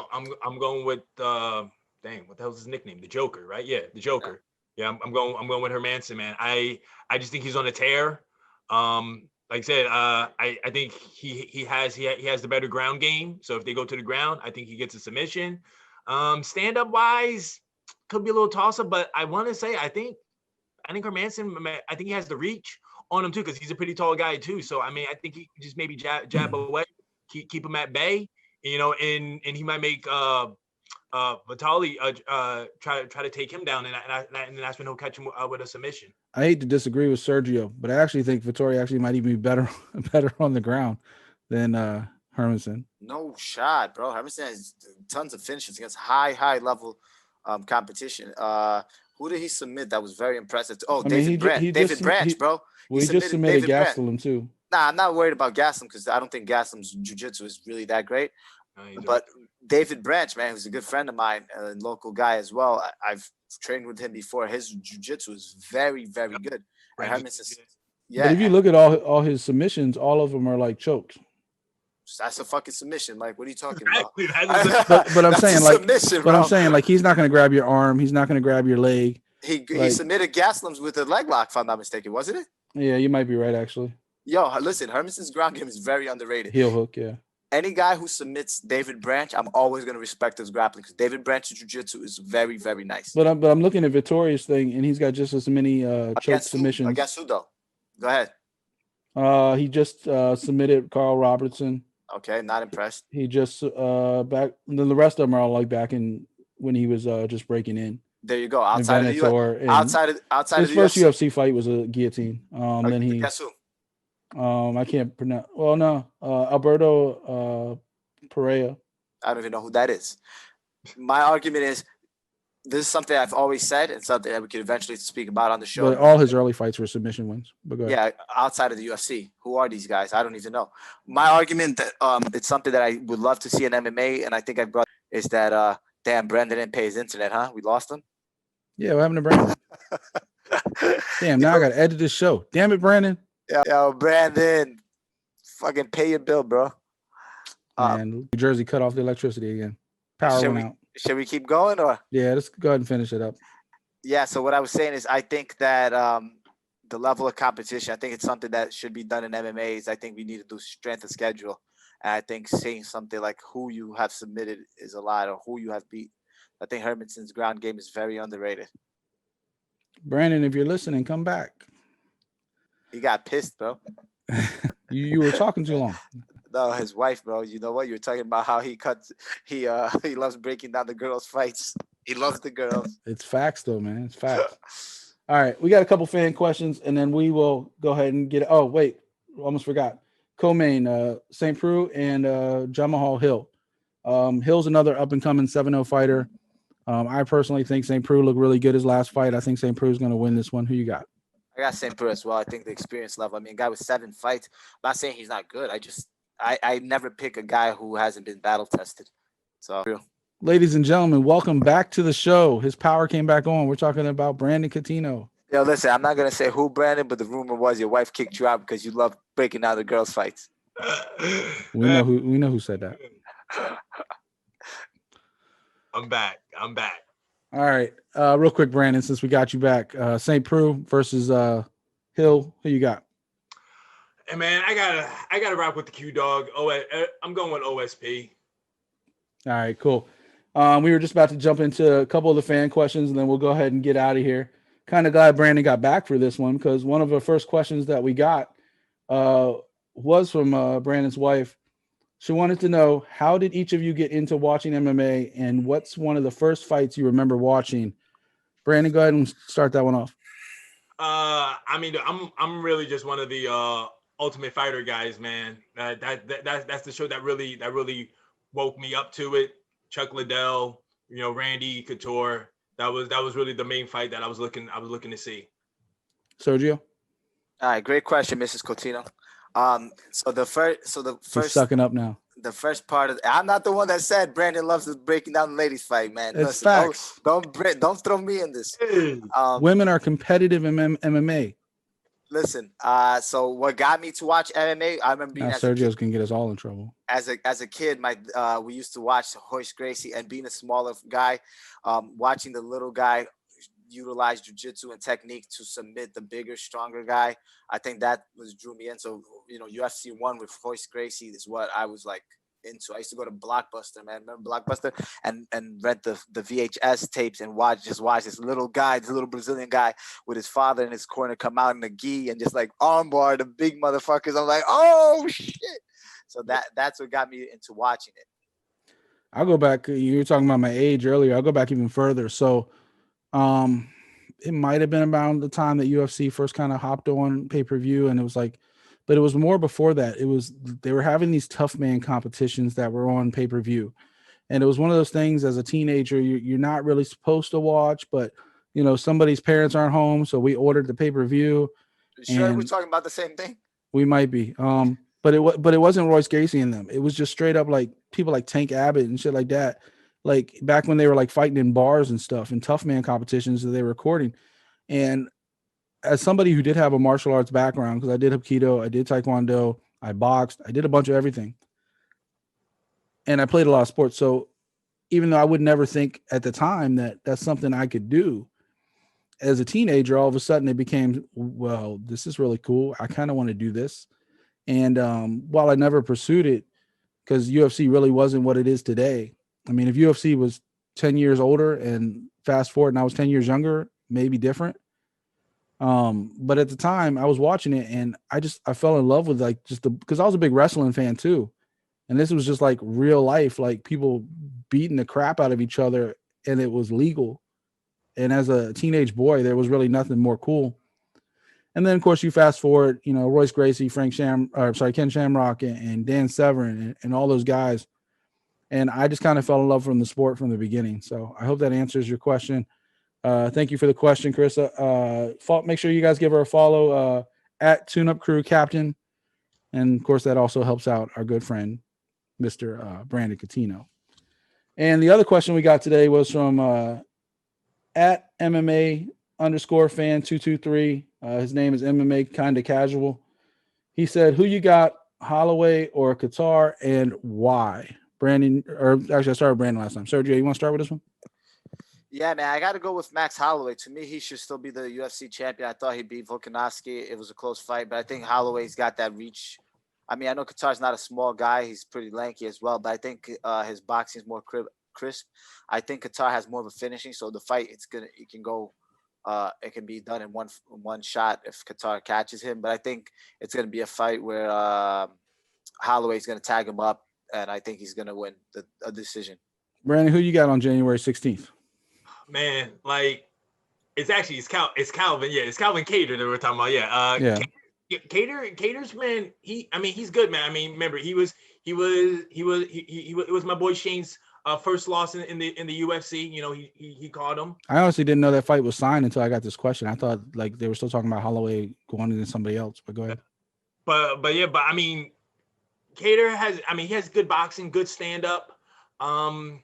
going with dang, what the hell's his nickname? The Joker, right? Yeah, the Joker. Yeah, I'm going with Hermansson, man. I just think he's on a tear. Like I said, I think he has the better ground game. So if they go to the ground, I think he gets a submission. Stand up wise, could be a little toss up, but I want to say I think Hermansson, I think he has the reach on him too, because he's a pretty tall guy too. So I mean, I think he can just maybe jab away, keep him at bay, and he might make Vitali try to take him down, and that's when he'll catch him with a submission. I hate to disagree with Sergio, but I actually think Vettori actually might even be better on the ground than Hermansson. No shot, bro. Hermansson has tons of finishes against high level competition. Who did he submit that was very impressive? David Branch, bro. Well, he just submitted Gastelum too. Nah, I'm not worried about Gastelum because I don't think Gastelum's jiu-jitsu is really that great. But David Branch, man, who's a good friend of mine, a local guy as well. I've trained with him before. His jiu-jitsu is very, very good. And Hermansson's, but if you look at all his submissions, all of them are like chokes. That's a fucking submission. Like, what are you talking about? but I'm saying like he's not going to grab your arm. He's not going to grab your leg. He submitted Gastelum's with a leg lock, if I'm not mistaken, wasn't it? Yeah, you might be right, actually. Yo, listen, Hermansson's ground game is very underrated. Heel hook, yeah. Any guy who submits David Branch, I'm always going to respect his grappling because David Branch's jiu-jitsu is very, very nice. But I'm looking at Vittori's thing, and he's got just as many choke submissions. Against who, though? Go ahead. He just submitted Carl Robertson. Okay, not impressed. He just back. Then the rest of them are all like back in when he was just breaking in. There you go. Outside of the outside his of the first UFC fight was a guillotine. Then he. Guess who? I can't pronounce. Well, no, Alberto Pereira. I don't even know who that is. My argument is this is something I've always said and something that we could eventually speak about on the show. But all his early fights were submission wins. But go ahead. Yeah, outside of the UFC. Who are these guys? I don't even know. My argument that it's something that I would love to see in MMA, and I think I brought is that damn, Brandon didn't pay his internet, huh? We lost him? Yeah, what happened to Brandon? Damn, now I gotta edit this show. Damn it, Brandon. Yo, Brandon. Fucking pay your bill, bro. And New Jersey cut off the electricity again. Power went out. Should we keep going or? Yeah, let's go ahead and finish it up. Yeah, so what I was saying is I think that the level of competition, I think it's something that should be done in MMA is I think we need to do strength of schedule. And I think saying something like who you have submitted is a lot or who you have beat. I think Hermansson's ground game is very underrated. Brandon, if you're listening, come back. He got pissed, bro. You were talking too long. No, his wife, bro. You know what? You were talking about how he loves breaking down the girls' fights. He loves the girls. It's facts, though, man. It's facts. All right, we got a couple fan questions, and then we will go ahead and get it. Oh, wait, almost forgot. Co-main, St. Preux and Jamahal Hill. Hill's another up and coming 7-0 fighter. I personally think St. Preux looked really good his last fight. I think St. Preux is going to win this one. Who you got? I got St. Preux as well. I think the experience level. I mean, a guy with 7 fights. I'm not saying he's not good. I never pick a guy who hasn't been battle tested. So, ladies and gentlemen, welcome back to the show. His power came back on. We're talking about Brandon Coutinho. Yo, listen, I'm not gonna say who, Brandon, but the rumor was your wife kicked you out because you love breaking down the girls' fights. We know who said that. I'm back. All right. Real quick, Brandon, since we got you back, St. Preux versus Hill. Who you got? Hey man, I gotta rock with the Q dog. I'm going with OSP. All right, cool. We were just about to jump into a couple of the fan questions, and then we'll go ahead and get out of here. Kind of glad Brandon got back for this one because one of the first questions that we got was from Brandon's wife. She wanted to know, how did each of you get into watching MMA, and what's one of the first fights you remember watching? Brandon, go ahead and start that one off. I mean, I'm really just one of the Ultimate Fighter guys, man. That's the show that really woke me up to it. Chuck Liddell, Randy Couture. That was really the main fight that I was looking to see. Sergio? All right, great question, Mrs. Coutinho. So the first He's sucking up now. The first part of I'm not the one that said Brandon loves breaking down the ladies fight, man. It's facts. Don't throw me in this. Women are competitive in MMA. Listen, so what got me to watch MMA, I remember being Sergio's gonna get us all in trouble. As a kid, we used to watch Royce Gracie, and being a smaller guy, watching the little guy utilize jiu-jitsu and technique to submit the bigger, stronger guy. I think that drew me in. So, UFC 1 with Royce Gracie is what I was like into. I used to go to Blockbuster, man. Remember Blockbuster? And rent the VHS tapes and watch this little guy, this little Brazilian guy with his father in his corner come out in the gi and just like armbar the big motherfuckers. I'm like, oh shit. So that's what got me into watching it. I'll go back. You were talking about my age earlier. I'll go back even further. So it might have been around the time that UFC first kind of hopped on pay-per-view, and it was like, but it was more before that. They were having these tough man competitions that were on pay-per-view, and it was one of those things as a teenager you're not really supposed to watch, but somebody's parents aren't home, so we ordered the pay-per-view. Sure, we're talking about the same thing. We might be, but it wasn't Royce Gracie in them. It was just straight up like people like Tank Abbott and shit like that. Like back when they were like fighting in bars and stuff and tough man competitions that they were recording. And as somebody who did have a martial arts background, because I did Hapkido, I did Taekwondo, I boxed, I did a bunch of everything. And I played a lot of sports. So even though I would never think at the time that that's something I could do, as a teenager, all of a sudden it became, well, this is really cool. I kind of want to do this. And while I never pursued it, because UFC really wasn't what it is today. I mean, if UFC was 10 years older and fast forward and I was 10 years younger, maybe different. But at the time I was watching it and I fell in love with because I was a big wrestling fan too. And this was just like real life, like people beating the crap out of each other, and it was legal. And as a teenage boy, there was really nothing more cool. And then of course you fast forward, Royce Gracie, Ken Shamrock and Dan Severn and all those guys. And I just kind of fell in love from the sport from the beginning. So I hope that answers your question. Thank you for the question, Carissa. Make sure you guys give her a follow at Tune Up Crew Captain. And of course, that also helps out our good friend, Mr. Brandon Coutinho. And the other question we got today was from at MMA_fan223. His name is MMA Kinda Casual. He said, who you got, Holloway or Qatar, and why? Brandon, or actually I started with Brandon last time. Sergio, you want to start with this one? Yeah, man, I got to go with Max Holloway. To me, he should still be the UFC champion. I thought he beat Volkanovski. It was a close fight, but I think Holloway's got that reach. I mean, I know Qatar's not a small guy. He's pretty lanky as well, but I think his boxing is more crisp. I think Qatar has more of a finishing, so the fight, it can be done in one shot if Qatar catches him. But I think it's going to be a fight where Holloway's going to tag him up, and I think he's going to win a decision. Brandon, who you got on January 16th? Man, like it's Calvin. Yeah, it's Calvin Cater that we're talking about. Yeah. Yeah, Cater's man. He's good, man. I mean, remember he was it was my boy Shane's first loss in the UFC. You know, he caught him. I honestly didn't know that fight was signed until I got this question. I thought like they were still talking about Holloway going into somebody else. But go ahead. But I mean, Cater he has good boxing, good stand up. I'm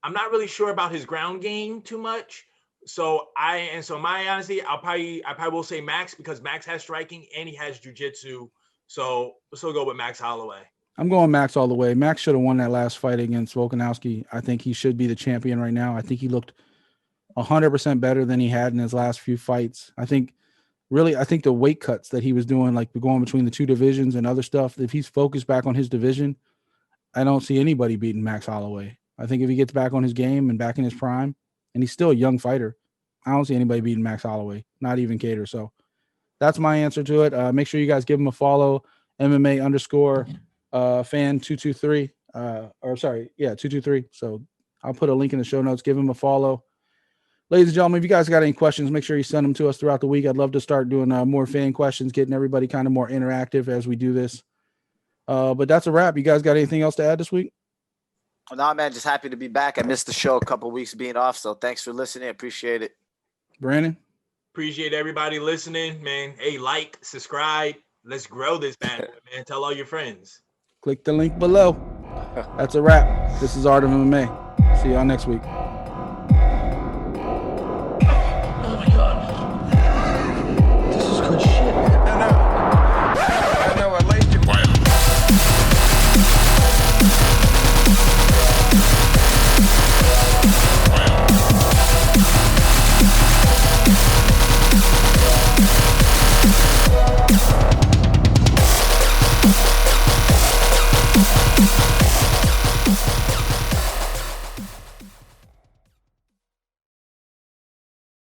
not really sure about his ground game too much. So my honesty, I probably will say Max, because Max has striking and he has jiu-jitsu. So we'll go with Max Holloway. I'm going Max all the way. Max should have won that last fight against Volkanovski. I think he should be the champion right now. I think he looked 100% better than he had in his last few fights. I think the weight cuts that he was doing, like going between the two divisions and other stuff, if he's focused back on his division, I don't see anybody beating Max Holloway. I think if he gets back on his game and back in his prime, and he's still a young fighter, I don't see anybody beating Max Holloway, not even Cater. So that's my answer to it. Make sure you guys give him a follow, MMA _ fan 223. 223. So I'll put a link in the show notes. Give him a follow. Ladies and gentlemen, if you guys got any questions, make sure you send them to us throughout the week. I'd love to start doing more fan questions, getting everybody kind of more interactive as we do this. But that's a wrap. You guys got anything else to add this week? No, man, just happy to be back. I missed the show a couple of weeks being off, so thanks for listening. Appreciate it. Brandon? Appreciate everybody listening, man. Hey, like, subscribe. Let's grow this bad, man. Tell all your friends. Click the link below. That's a wrap. This is Art of MMA. See y'all next week.